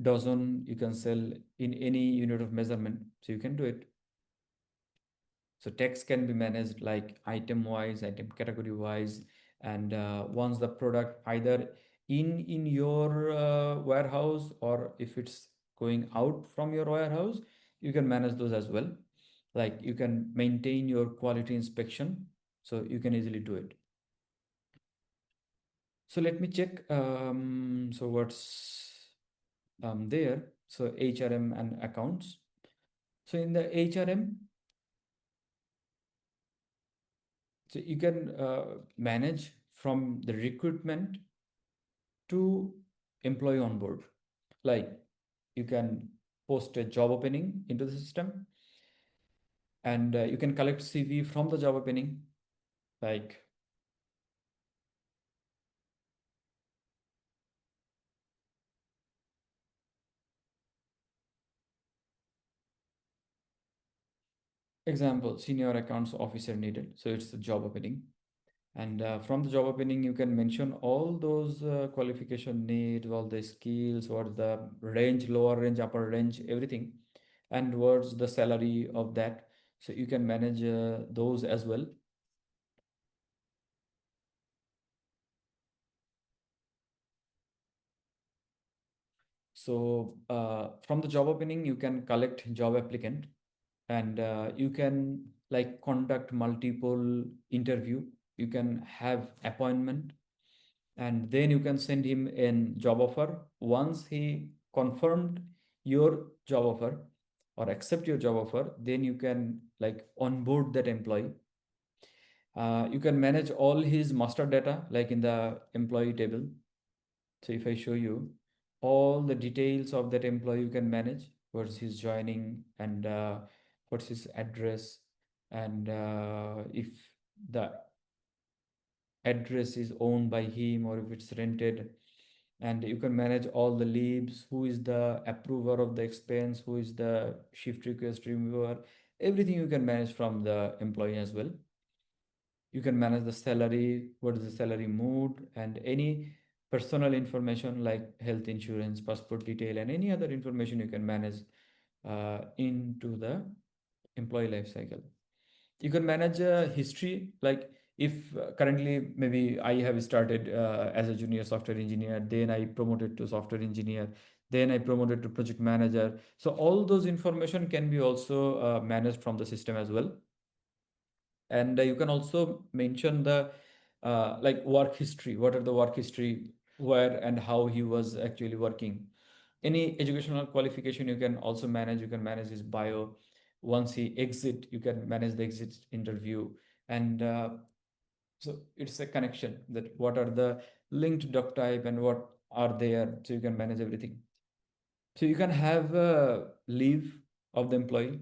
S2: dozen, you can sell in any unit of measurement, so you can do it. So text can be managed like item wise, item category wise. And once the product either in your warehouse, or if it's going out from your warehouse, you can manage those as well. Like you can maintain your quality inspection, so you can easily do it. So let me check. So what's there? So HRM and accounts. So in the HRM, so you can manage from the recruitment to employee on board. Like you can post a job opening into the system, and you can collect CV from the job opening. Like example, senior accounts officer needed. So it's the job opening. And from the job opening, you can mention all those qualification needs, all the skills, what the range, lower range, upper range, everything, and what's the salary of that. So you can manage those as well. So from the job opening, you can collect job applicant, and you can like conduct multiple interview. You can have appointment, and then you can send him in job offer. Once he confirmed your job offer or accept your job offer, then you can like onboard that employee. You can manage all his master data like in the employee table. So if I show you all the details of that employee, you can manage what's his joining, and what's his address, and if the address is owned by him or if it's rented. And you can manage all the leaves, who is the approver of the expense, who is the shift request remover. Everything you can manage from the employee as well. You can manage the salary, what is the salary mode, and any personal information like health insurance, passport detail, and any other information you can manage into the employee life cycle. You can manage a history, like if currently maybe I have started as a junior software engineer, then I promoted to software engineer, then I promoted to project manager. So all those information can be also managed from the system as well. And you can also mention the like work history, what are the work history, where and how he was actually working. Any educational qualification you can also manage. You can manage his bio. Once he exit, you can manage the exit interview. And so it's a connection, that what are the linked doc type and what are there, so you can manage everything. So you can have a leave of the employee.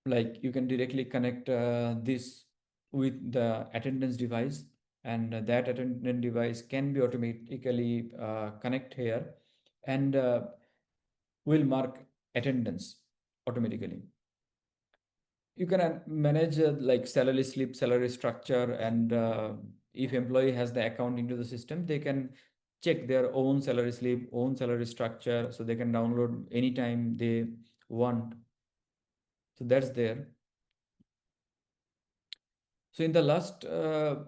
S2: Like you can directly connect this with the attendance device, and that attendance device can be automatically connect here, and will mark attendance automatically. You can manage like salary slip, salary structure, and if employee has the account into the system, they can check their own salary slip, own salary structure, so they can download anytime they want. So that's there. So in the last,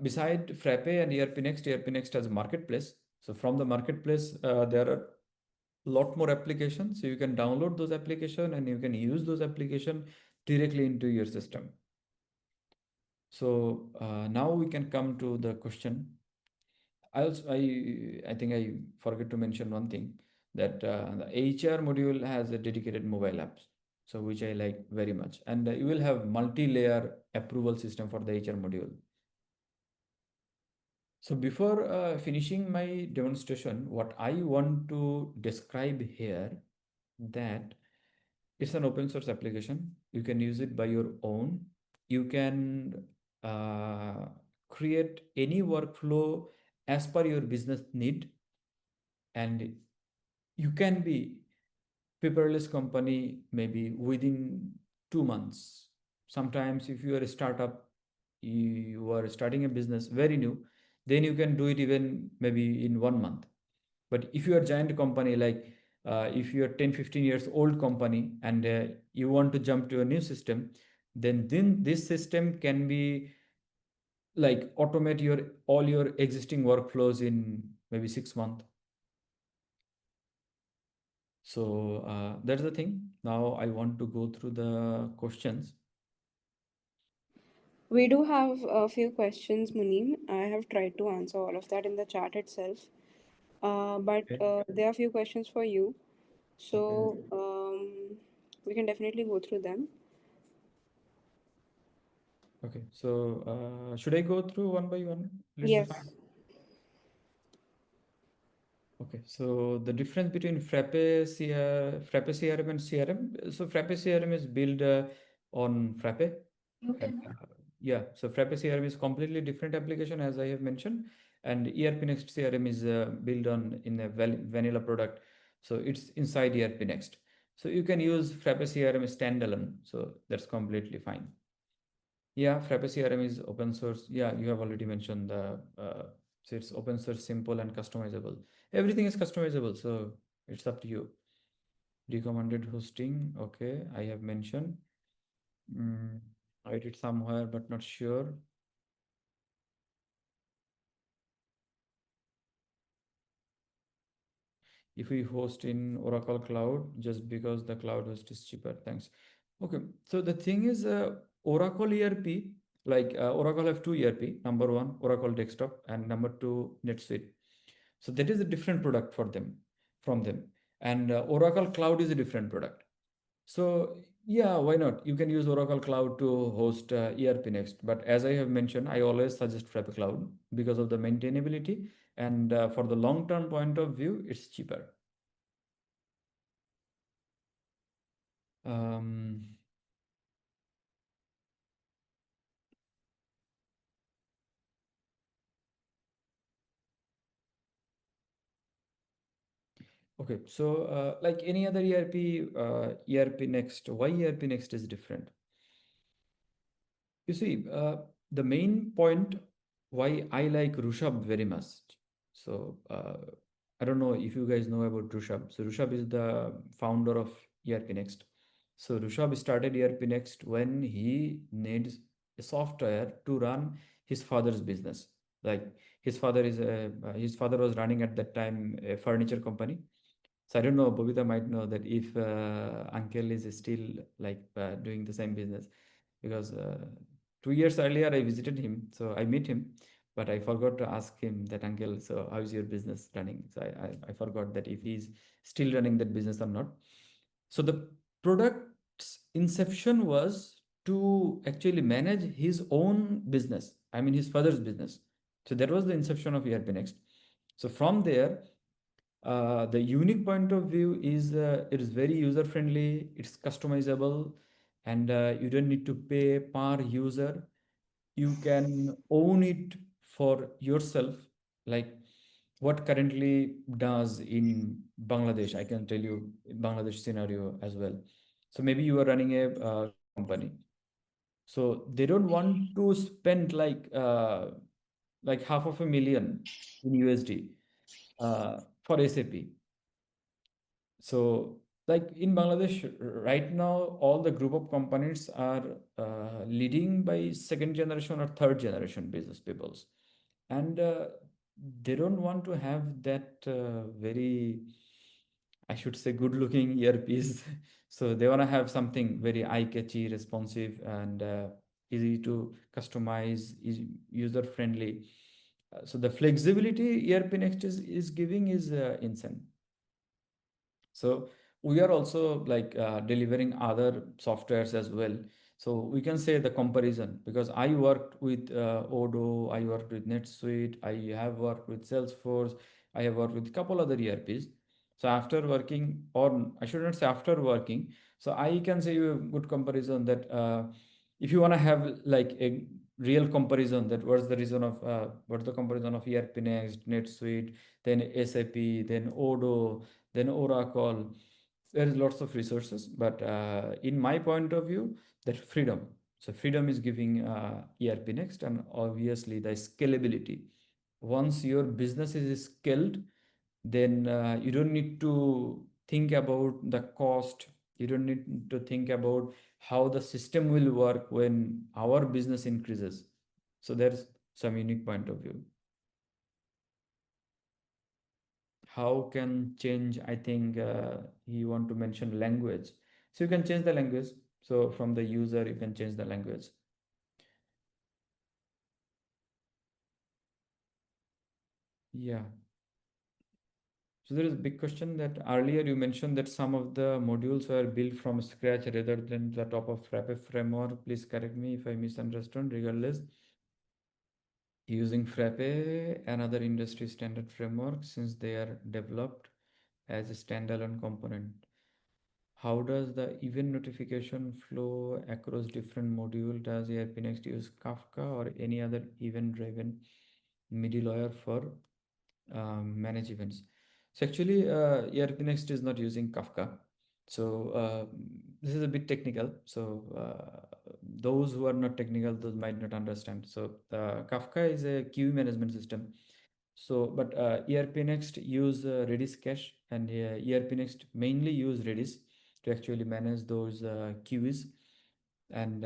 S2: beside Frappe and ERPNext has a marketplace. So from the marketplace, there are a lot more applications. So you can download those applications and you can use those applications directly into your system. So now we can come to the question. I think I forgot to mention one thing, that the HR module has a dedicated mobile apps, so which I like very much. And you will have multi-layer approval system for the HR module. So before finishing my demonstration, what I want to describe here, that it's an open source application. You can use it by your own. You can create any workflow as per your business need, and you can be paperless company maybe within 2 months. Sometimes if you are a startup, you are starting a business very new, then you can do it even maybe in 1 month. But if you are a giant company, like if you are 10-15 years old company, and you want to jump to a new system, then this system can be like automate all your existing workflows in maybe 6 months. So that's the thing. Now I want to go through the questions.
S1: We do have a few questions, Munim. I have tried to answer all of that in the chat itself. But
S2: Okay.
S1: there are a few questions for you.
S2: Okay.
S1: So we can definitely go through them.
S2: Okay. So should I go through one by one? Let's just.
S1: Yes.
S2: Okay, so the difference between Frappe CRM and CRM. So Frappe CRM is built on Frappe. And, yeah, so Frappe CRM is completely different application as I have mentioned, and ERPNext CRM is built on in a vanilla product. So it's inside ERPNext. So you can use Frappe CRM standalone. So that's completely fine. Yeah, Frappe CRM is open source. Yeah, you have already mentioned the so it's open source, simple and customizable. Everything is customizable, so it's up to you. Recommended hosting. Okay, I have mentioned. I read it somewhere, but not sure. If we host in Oracle Cloud, just because the cloud host is cheaper. Thanks. Okay, so the thing is, Oracle ERP, like Oracle have two ERP. Number one, Oracle Desktop, and number two, NetSuite. So that is a different product for them, from them. And Oracle Cloud is a different product. So yeah, why not? You can use Oracle Cloud to host ERPNext. But as I have mentioned, I always suggest Frappe Cloud because of the maintainability. And for the long-term point of view, it's cheaper. Um, okay, so like any other ERP Next, why ERP Next is different? You see, the main point why I like Rushabh very much. So I don't know if you guys know about Rushabh. So Rushabh is the founder of ERPNext. So Rushabh started ERPNext when he needs a software to run his father's business. Like his father was running at that time a furniture company. So I don't know, Bobita might know that if uncle is still like doing the same business, because 2 years earlier I visited him, so I met him, but I forgot to ask him that, uncle, so how is your business running? So I forgot that if he's still running that business or not. So the product's inception was to actually manage his own business. I mean his father's business. So that was the inception of ERPNext. So from there, the unique point of view is it is very user friendly, it's customizable, and you don't need to pay per user. You can own it for yourself, like what currently does in Bangladesh. I can tell you Bangladesh scenario as well. So maybe you are running a company, so they don't want to spend like $500,000 in USD for SAP. So, like in Bangladesh right now, all the group of companies are leading by second generation or third generation business peoples, and they don't want to have that very, I should say, good looking earpiece. So they want to have something very eye catchy, responsive, and easy to customize, user friendly. So the flexibility ERP is giving is insane. So we are also like delivering other softwares as well. So we can say the comparison, because I worked with Odoo, I worked with NetSuite, I have worked with Salesforce, I have worked with a couple other ERPs. So after working, or I should not say after working, so I can say you a good comparison that if you want to have like a real comparison, that what's the comparison of ERPNext, NetSuite, then SAP, then Odoo, then Oracle. There is lots of resources, but in my point of view, that freedom. So freedom is giving ERPNext, and obviously the scalability. Once your business is scaled, then you don't need to think about the cost. You don't need to think about how the system will work when our business increases. So there's some unique point of view. How can change? I think you want to mention language. So you can change the language. So from the user, you can change the language. Yeah. So there is a big question that earlier you mentioned that some of the modules were built from scratch rather than the top of Frappe framework. Please correct me if I misunderstood. Regardless, using Frappe, another industry standard framework, since they are developed as a standalone component. How does the event notification flow across different modules? Does ERPNext use Kafka or any other event-driven middleware for manage events? So actually, ERPNext is not using Kafka. So this is a bit technical. So those who are not technical, those might not understand. So Kafka is a queue management system. So, but ERPNext use Redis cache, and ERPNext mainly use Redis to actually manage those queues. And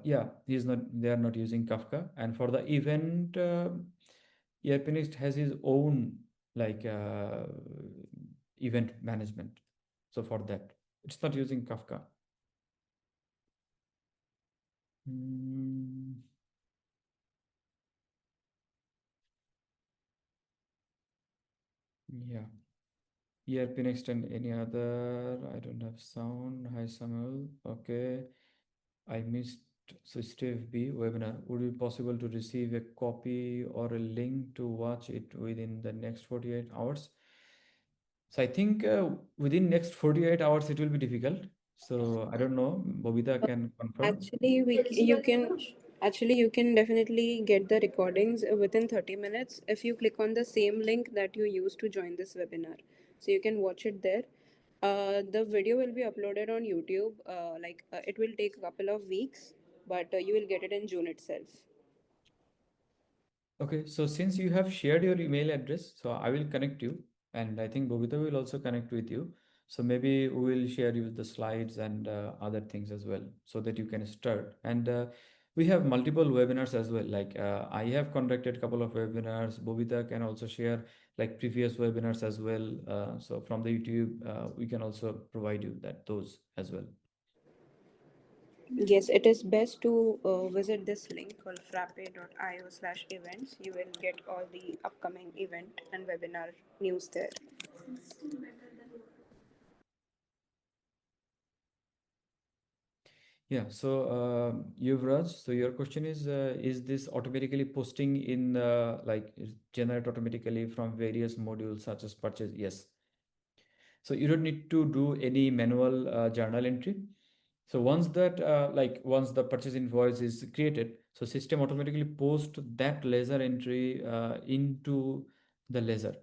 S2: yeah, they are not using Kafka. And for the event, ERPNext has his own like event management. So for that, it's not using Kafka. Mm, yeah. ERPNext and any other, I don't have sound. Hi Samuel. Okay. I missed. So Steve B webinar. Would it be possible to receive a copy or a link to watch it within the next 48 hours? So I think within next 48 hours it will be difficult. So I don't know. Bobita can confirm.
S1: Actually, you can definitely get the recordings within 30 minutes if you click on the same link that you used to join this webinar. So you can watch it there. The video will be uploaded on YouTube. It will take a couple of weeks, but you will get it in June itself.
S2: Okay, so since you have shared your email address, so I will connect you, and I think Bobita will also connect with you. So maybe we will share you the slides and other things as well, so that you can start. And we have multiple webinars as well. Like I have conducted a couple of webinars. Bobita can also share like previous webinars as well. So from the YouTube, we can also provide you those as well.
S1: Yes, it is best to visit this link called frappe.io/events. You will get all the upcoming event and webinar news there.
S2: Yeah, so Yuvraj, so your question is this automatically posting in like generate automatically from various modules such as purchase? Yes. So you don't need to do any manual journal entry. So once the purchase invoice is created, so system automatically post that ledger entry into the ledger.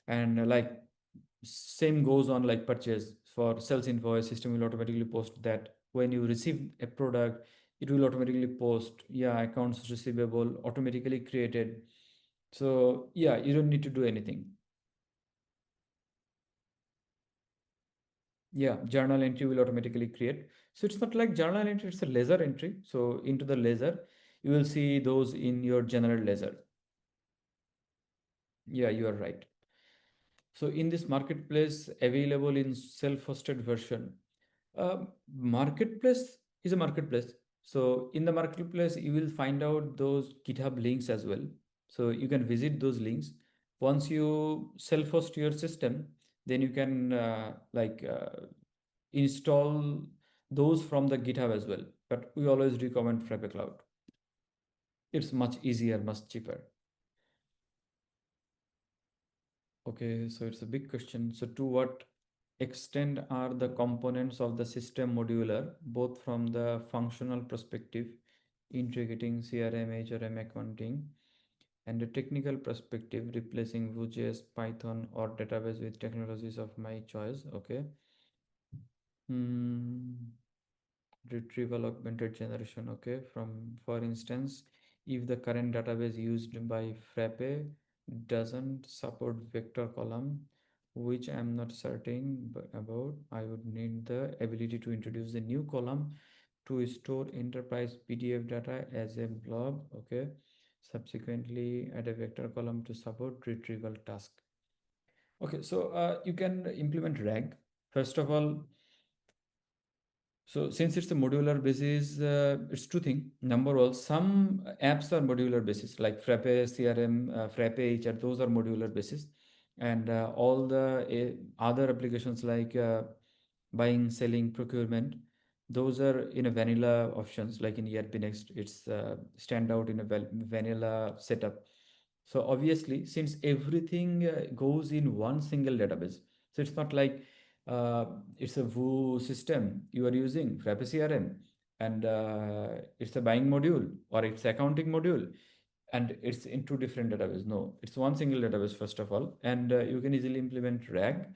S2: And same goes on like purchase for sales invoice, system will automatically post that. When you receive a product, it will automatically post, yeah, accounts receivable automatically created. So yeah, you don't need to do anything. Yeah, journal entry will automatically create. So it's not like journal entry, it's a ledger entry. So into the ledger, you will see those in your general ledger. Yeah, you are right. So in this marketplace available in self-hosted version, marketplace is a marketplace. So in the marketplace, you will find out those GitHub links as well. So you can visit those links. Once you self-host your system, then you can install those from the GitHub as well. But we always recommend Frappe Cloud. It's much easier, much cheaper. Okay, so it's a big question. So to what extent are the components of the system modular, both from the functional perspective, integrating CRM, HRM accounting, and the technical perspective, replacing Vue.js, Python, or database with technologies of my choice? Okay. Hmm. Retrieval augmented generation. Okay. For instance, if the current database used by Frappe doesn't support vector column, which I'm not certain about, I would need the ability to introduce a new column to store enterprise PDF data as a blob. Okay. Subsequently, add a vector column to support retrieval task. Okay, so you can implement RAG. First of all, so since it's a modular basis, it's two things. Number one, some apps are modular basis, like Frappe CRM, Frappe HR, those are modular basis. And all the other applications like buying, selling, procurement, those are in a vanilla options, like in ERPNext, it's stand out in a vanilla setup. So obviously, since everything goes in one single database, so it's not like uh, it's a VU system you are using, Frappe CRM, and it's a buying module or it's accounting module, and it's in two different databases. No, it's one single database first of all, and you can easily implement RAG,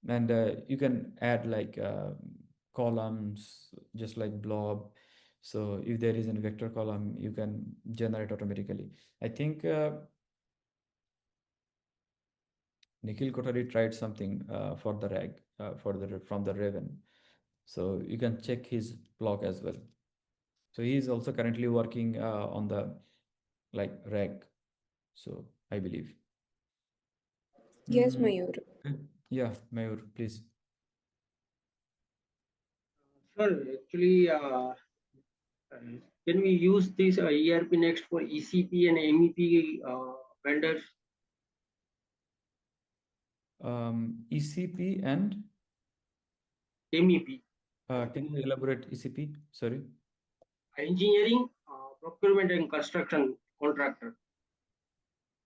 S2: and you can add like columns, just like blob. So if there is a vector column, you can generate automatically. I think Nikhil Kothari tried something for the RAG for the from the Raven. So you can check his blog as well. So he is also currently working on the like RAG. So I believe.
S1: Yes,
S2: Mm,
S1: Mayur.
S2: okay. Yeah, Mayur, please.
S4: Sir, actually, can we use this ERPNext for ECP and MEP vendors?
S2: ECP and
S4: MEP,
S2: can you elaborate ECP? Sorry.
S4: engineering, procurement and construction contractor.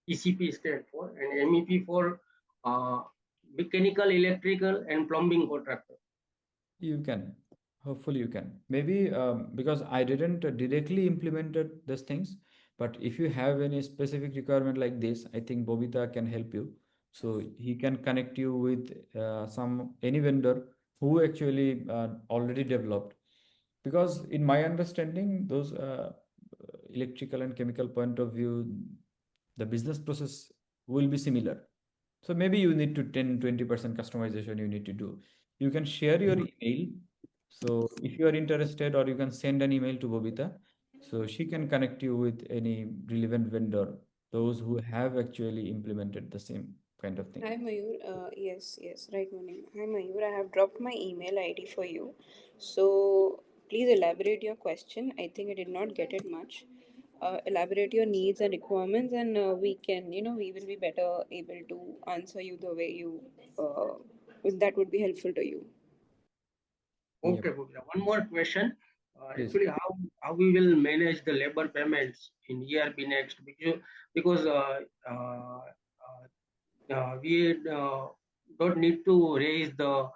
S4: ECP stand for, and MEP for uh, mechanical, electrical, and plumbing contractor.
S2: You can. Hopefully you can. Maybe because I didn't directly implemented these things, but if you have any specific requirement like this, I think Bobita can help you. So he can connect you with some any vendor who actually already developed. Because in my understanding, those electrical and chemical point of view, the business process will be similar. So maybe you need to 10-20% customization you need to do. You can share your email. So if you are interested, or you can send an email to Bobita. So she can connect you with any relevant vendor, those who have actually implemented the same kind of thing.
S1: Hi Mayur. Yes, right, Munim. Hi Mayur. I have dropped my email ID for you. So please elaborate your question. I think I did not get it much. Elaborate your needs and requirements, and we can, we will be better able to answer you the way you, that would be helpful to you.
S2: Yep.
S4: Okay, Bhuvila. One more question.
S2: Please.
S4: Actually, how we will manage the labor payments in ERPNext, because we don't need to raise the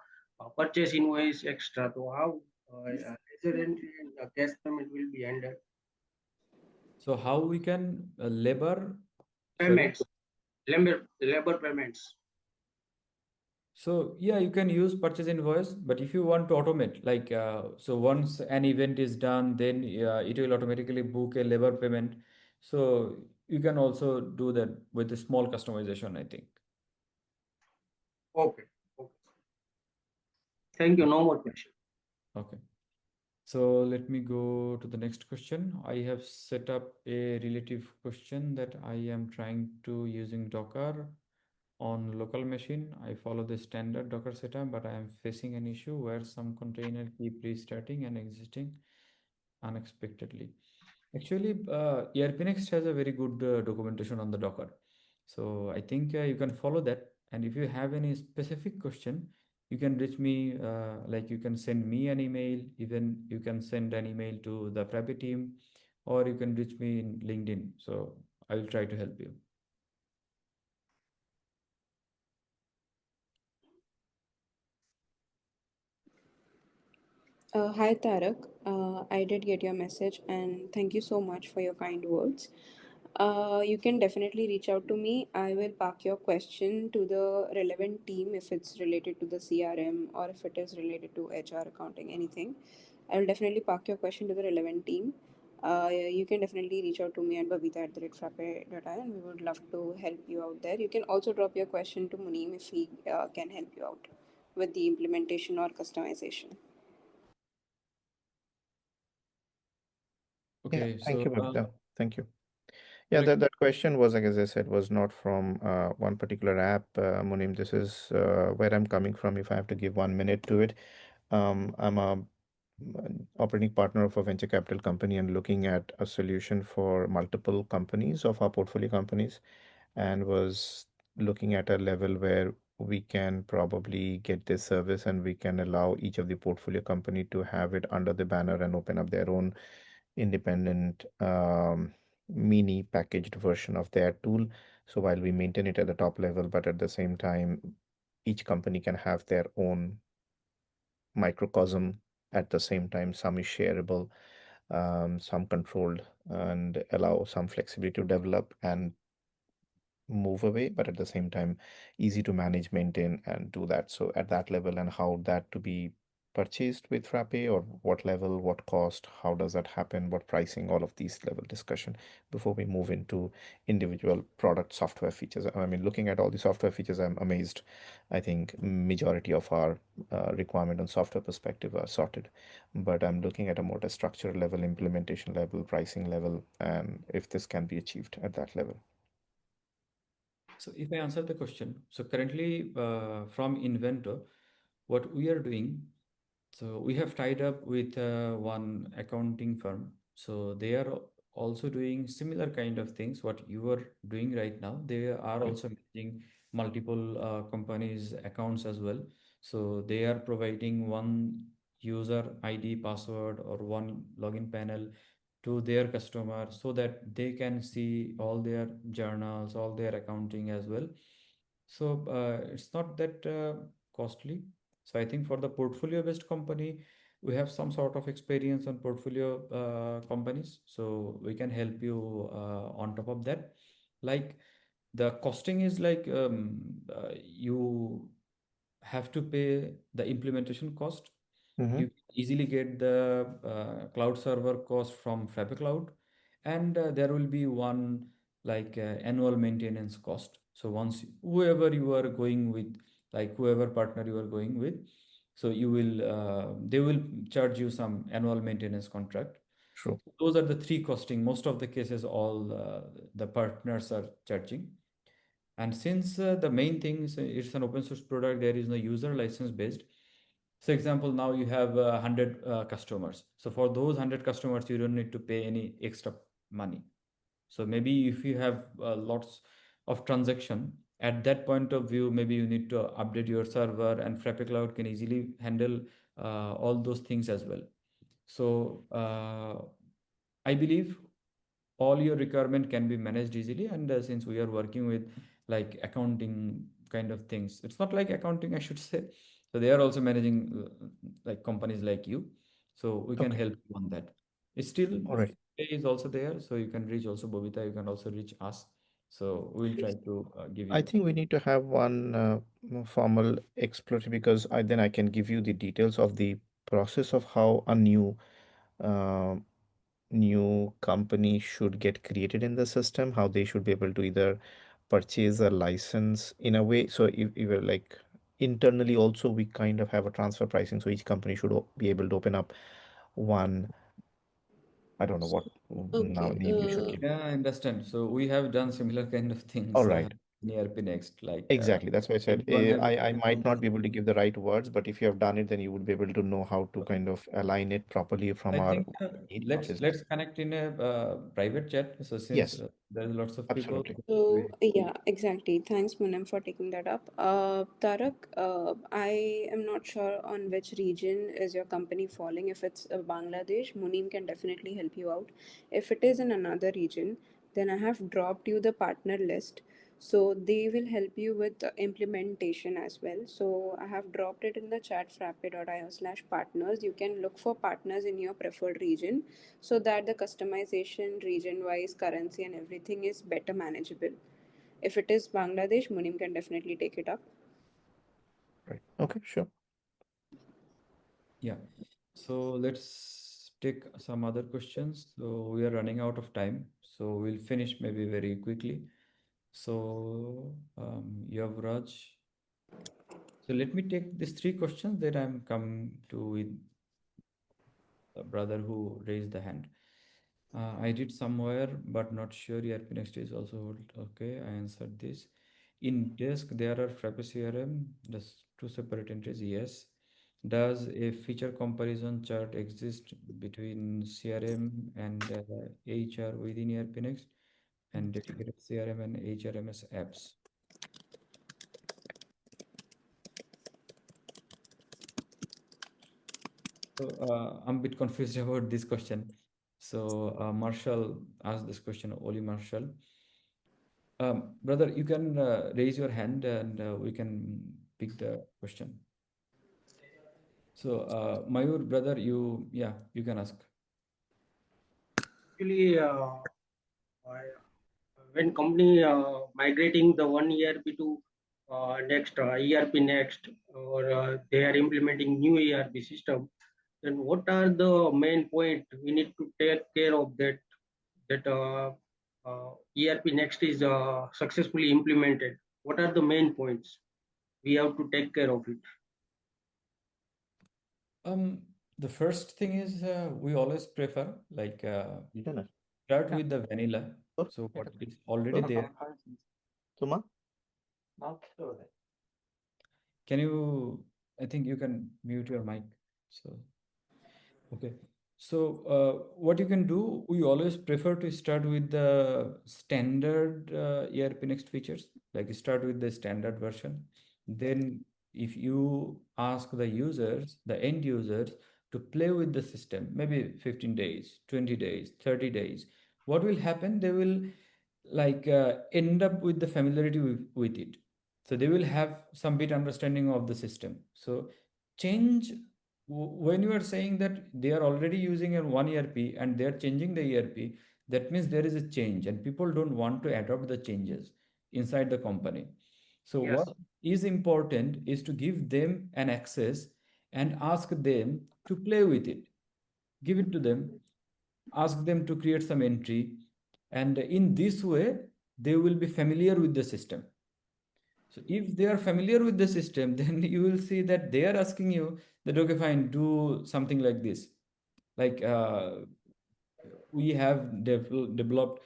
S4: purchase invoice extra. So how ledger entry and cash payment will be handled?
S2: So how we can labor, sorry.
S4: Payments, labor payments.
S2: So yeah, you can use purchase invoice, but if you want to automate, like so once an event is done, then it will automatically book a labor payment. So you can also do that with a small customization, I think.
S4: Okay. Okay. Thank you. No more question.
S2: Okay. So let me go to the next question. I have set up a relative question that I am trying to using Docker on local machine. I follow the standard Docker setup, but I am facing an issue where some container keep restarting and exiting unexpectedly. Actually, ERPNext has a very good documentation on the Docker. So I think you can follow that. And if you have any specific question, you can reach me, like you can send me an email, even you can send an email to the Frappe team, or you can reach me in LinkedIn. So I will try to help you.
S1: Hi Tarak, I did get your message and thank you so much for your kind words. You can definitely reach out to me. I will park your question to the relevant team if it's related to the CRM or if it is related to HR accounting, anything. I will definitely park your question to the relevant team. You can definitely reach out to me at babita@frappe.in and we would love to help you out there. You can also drop your question to Munim if he can help you out with the implementation or customization.
S3: Yeah,
S2: Okay,
S3: thank
S2: so
S3: you, Babita. Thank you. Yeah,
S2: Correct.
S3: that question was, like, as I said, was not from one particular app, Munim. This is where I'm coming from. If I have to give 1 minute to it, I'm an operating partner of a venture capital company and looking at a solution for multiple companies of our portfolio companies, and was looking at a level where we can probably get this service and we can allow each of the portfolio company to have it under the banner and open up their own independent mini packaged version of their tool. So while we maintain it at the top level, but at the same time, each company can have their own microcosm. At the same time, some is shareable, some controlled, and allow some flexibility to develop and move away, but at the same time, easy to manage, maintain, and do that. So at that level, and how that to be purchased with Frappe, or what level, what cost, how does that happen, what pricing, all of these level discussion before we move into individual product software features. I mean, looking at all the software features, I'm amazed. I think majority of our requirement on software perspective are sorted, but I'm looking at a more structural level, implementation level, pricing level, and if this can be achieved at that level.
S2: So if I answer the question, so currently from Invento, what we are doing, so we have tied up with one accounting firm. So they are also doing similar kind of things what you are doing right now. They are
S3: Right.
S2: also managing multiple companies' accounts as well. So they are providing one user ID password or one login panel to their customer so that they can see all their journals, all their accounting as well. So it's not that costly. So I think for the portfolio based company, we have some sort of experience on portfolio companies. So we can help you on top of that. Like the costing is like you have to pay the implementation cost.
S3: Mm-hmm.
S2: You can easily get the cloud server cost from Frappe Cloud, and there will be one like annual maintenance cost. So once whoever you are going with, like whoever partner you are going with, so you will they will charge you some annual maintenance contract.
S3: True.
S2: Those are the three costing. Most of the cases, all the partners are charging. And since the main thing is it's an open source product, there is no user license based. So example, now you have 100 customers. So for those 100 customers, you don't need to pay any extra money. So maybe if you have lots of transaction, at that point of view, maybe you need to update your server, and Frappe Cloud can easily handle all those things as well. So I believe all your requirement can be managed easily. And since we are working with like accounting kind of things, it's not like accounting, I should say. So they are also managing like companies like you. So we can
S3: Okay.
S2: help you on that. It's still
S3: All right.
S2: is also there. So you can reach also Bobita, you can also reach us. So we'll try to give
S3: I
S2: you.
S3: think we need to have one formal exploratory, because then I can give you the details of the process of how a uh, new company should get created in the system, how they should be able to either purchase a license in a way. So if we're like internally also, we kind of have a transfer pricing. So each company should be able to open up one. I don't know what now
S1: Okay.
S3: name you should give.
S2: Yeah, I understand. So we have done similar kind of
S3: All
S2: things
S3: right.
S2: in ERPNext, like
S3: Exactly. That's why I said
S2: everyone have
S3: I
S2: different
S3: might not
S2: companies.
S3: be able to give the right words, but if you have done it, then you would be able to know how to kind of align it properly from
S2: I
S3: our
S2: think
S3: need, our business.
S2: let's connect in a private chat. So since
S3: Yes,
S2: there's lots of people,
S3: absolutely.
S1: So,
S2: we,
S1: yeah, exactly. Thanks, Munam, for taking that up. Tarak, I am not sure on which region is your company falling. If it's Bangladesh, Munim can definitely help you out. If it is in another region, then I have dropped you the partner list. So they will help you with the implementation as well. So I have dropped it in the chat frappe.io/partners. You can look for partners in your preferred region so that the customization region wise currency and everything is better manageable. If it is Bangladesh, Munim can definitely take it up.
S3: Right. Okay, sure.
S2: yeah. So let's take some other questions. So we are running out of time. So we'll finish maybe very quickly. So Yavraj. So let me take these three questions that I'm coming to with the brother who raised the hand. I did somewhere, but not sure. ERPNext is also hold. Okay, I answered this. In desk, there are Frappe CRM. That's two separate entries. Yes. Does a feature comparison chart exist between CRM and HR within ERPNext and dedicated CRM and HRMS apps? So I'm a bit confused about this question. So Marshall asked this question, Oli Marshall. Brother, you can raise your hand and we can pick the question. So Mayur, brother, yeah, you can ask.
S4: Actually, when company migrating the one ERP to next ERP next, or they are implementing new ERP system, then what are the main point we need to take care of that ERP next is successfully implemented? What are the main points we have to take care of it?
S2: The first thing is we always prefer like
S3: Internet.
S2: start with the vanilla.
S3: Sure.
S2: So what is already there.
S3: Suma?
S2: Can you? I think you can mute your mic. So okay. So what you can do, we always prefer to start with the standard ERP Next features, like start with the standard version. Then if you ask the users, the end users, to play with the system, maybe 15 days, 20 days, 30 days, what will happen? They will like end up with the familiarity with it. So they will have some bit understanding of the system. So change when you are saying that they are already using a one ERP and they are changing the ERP, that means there is a change and people don't want to adopt the changes inside the company. So
S4: Yes.
S2: what is important is to give them an access and ask them to play with it. Give it to them, ask them to create some entry, and in this way, they will be familiar with the system. So if they are familiar with the system, then you will see that they are asking you that, okay, fine, do something like this. Like we have developed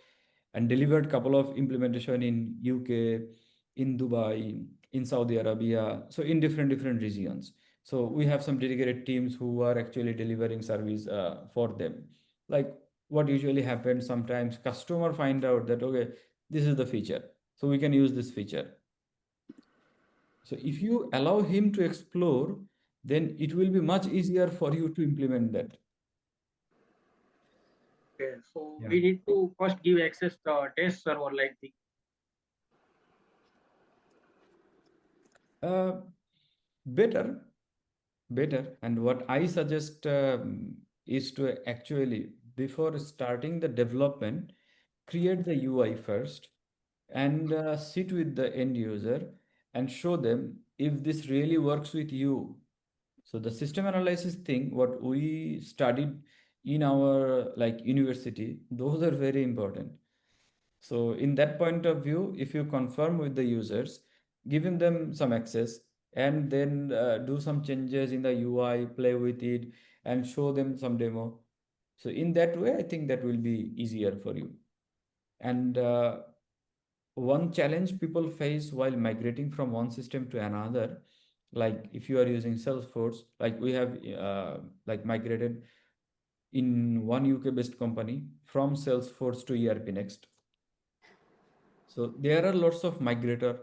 S2: and delivered couple of implementation in UK, in Dubai, in Saudi Arabia, so in different regions. So we have some dedicated teams who are actually delivering service for them. Like what usually happens sometimes, customer find out that okay, this is the feature, so we can use this feature. So if you allow him to explore, then it will be much easier for you to implement that.
S4: Okay, so
S2: Yeah.
S4: we need to first give access to test server like the.
S2: Uh, better, better. And what I suggest is to actually, before starting the development, create the UI first and sit with the end user and show them if this really works with you. So the system analysis thing, what we studied in our like university, those are very important. So in that point of view, if you confirm with the users, giving them some access and then do some changes in the UI, play with it and show them some demo. So in that way, I think that will be easier for you. And one challenge people face while migrating from one system to another, like if you are using Salesforce, like we have like migrated in one UK based company from Salesforce to ERPNext. So there are lots of migrator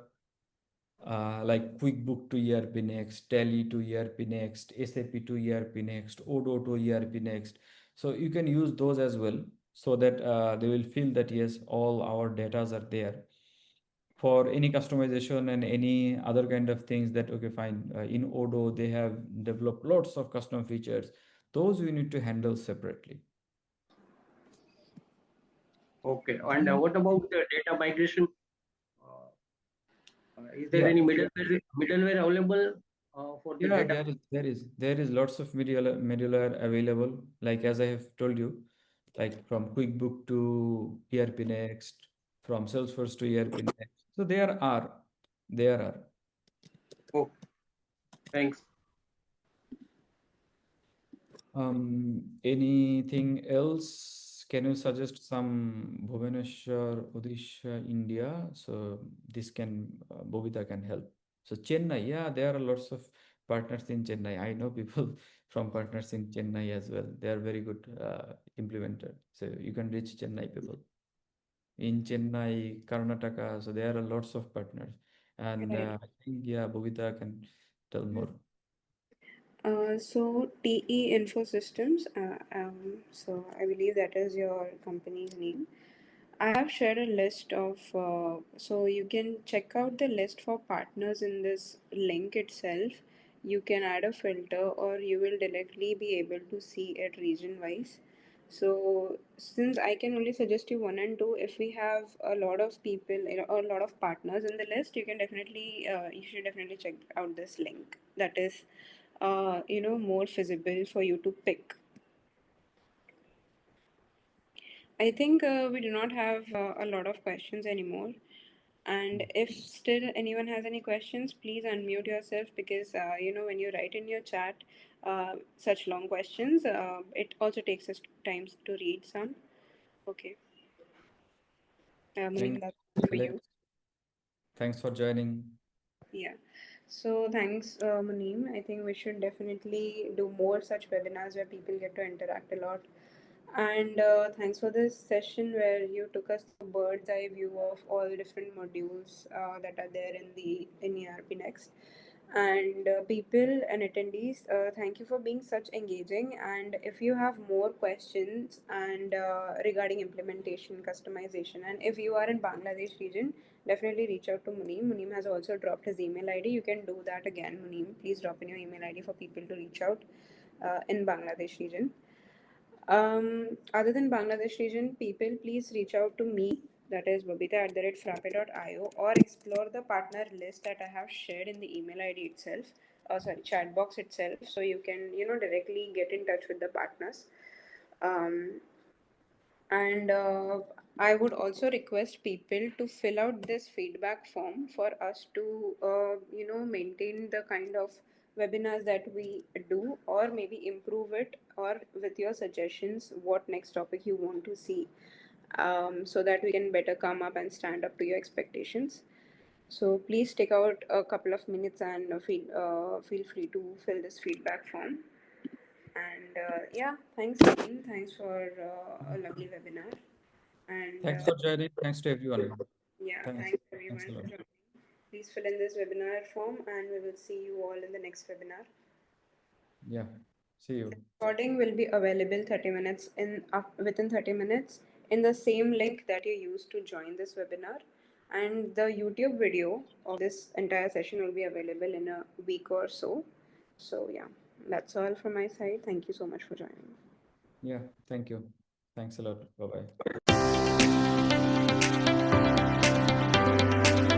S2: like QuickBook to ERPNext, Tally to ERPNext, SAP to ERPNext, Odoo to ERPNext. So you can use those as well so that they will feel that yes, all our datas are there. For any customization and any other kind of things that, okay, fine, in Odoo, they have developed lots of custom features. Those we need to handle separately.
S4: Okay, and what about the data migration? Is there
S2: Yeah.
S4: any middleware available for the
S2: Yeah,
S4: data?
S2: there is lots of modular available. Like as I have told you, like from QuickBook to ERPNext, from Salesforce to ERPNext. So there are.
S4: Oh, thanks.
S2: Anything else? can you suggest some Bhubaneswar, Odisha, India? So this can Bobita can help. So Chennai, yeah, there are lots of partners in Chennai. I know people from partners in Chennai as well. They are very good implementer. So you can reach Chennai people in Chennai, Karnataka. So there are lots of partners, and
S1: Right.
S2: I think yeah, Bobita can tell more.
S1: So TE Info Systems. So I believe that is your company's name. I have shared a list of, so you can check out the list for partners in this link itself. You can add a filter, or you will directly be able to see it region wise. So, since I can only suggest you one and two, if we have a lot of people, or a lot of partners in the list, you should definitely check out this link. That is, more feasible for you to pick. I think we do not have a lot of questions anymore. And if still anyone has any questions, please unmute yourself, because when you write in your chat such long questions, it also takes us time to read some. Okay,
S2: Thank
S1: Munim, that's
S2: you,
S1: for
S2: Alex.
S1: you.
S2: Thanks for joining.
S1: Yeah. So thanks, Munim. I think we should definitely do more such webinars where people get to interact a lot. And thanks for this session where you took us through bird's eye view of all different modules that are there in ERP Next. And people and attendees, thank you for being such engaging. And if you have more questions and regarding implementation, customization, and if you are in Bangladesh region, definitely reach out to Munim. Munim has also dropped his email ID. You can do that again, Munim. Please drop in your email ID for people to reach out in Bangladesh region. Other than Bangladesh region, people please reach out to me, that is babita@frappe.io, or explore the partner list that I have shared in the email ID itself, chat box itself, so you can directly get in touch with the partners. Um, and I would also request people to fill out this feedback form for us to, maintain the kind of webinars that we do, or maybe improve it, or with your suggestions, what next topic you want to see, so that we can better come up and stand up to your expectations. So please take out a couple of minutes and feel free to fill this feedback form. And yeah, thanks again. Thanks for a lovely webinar. And
S2: Thanks for joining. Thanks to everyone.
S1: yeah,
S2: Thanks.
S1: thanks
S2: Thanks a
S1: everyone
S2: lot.
S1: for joining. Please fill in this webinar form, and we will see you all in the next webinar.
S2: Yeah. See you.
S1: Recording will be available 30 minutes within 30 minutes in the same link that you used to join this webinar, and the YouTube video of this entire session will be available in a week or so. So yeah, that's all from my side. Thank you so much for joining.
S2: Yeah. Thank you. Thanks a lot. Bye bye.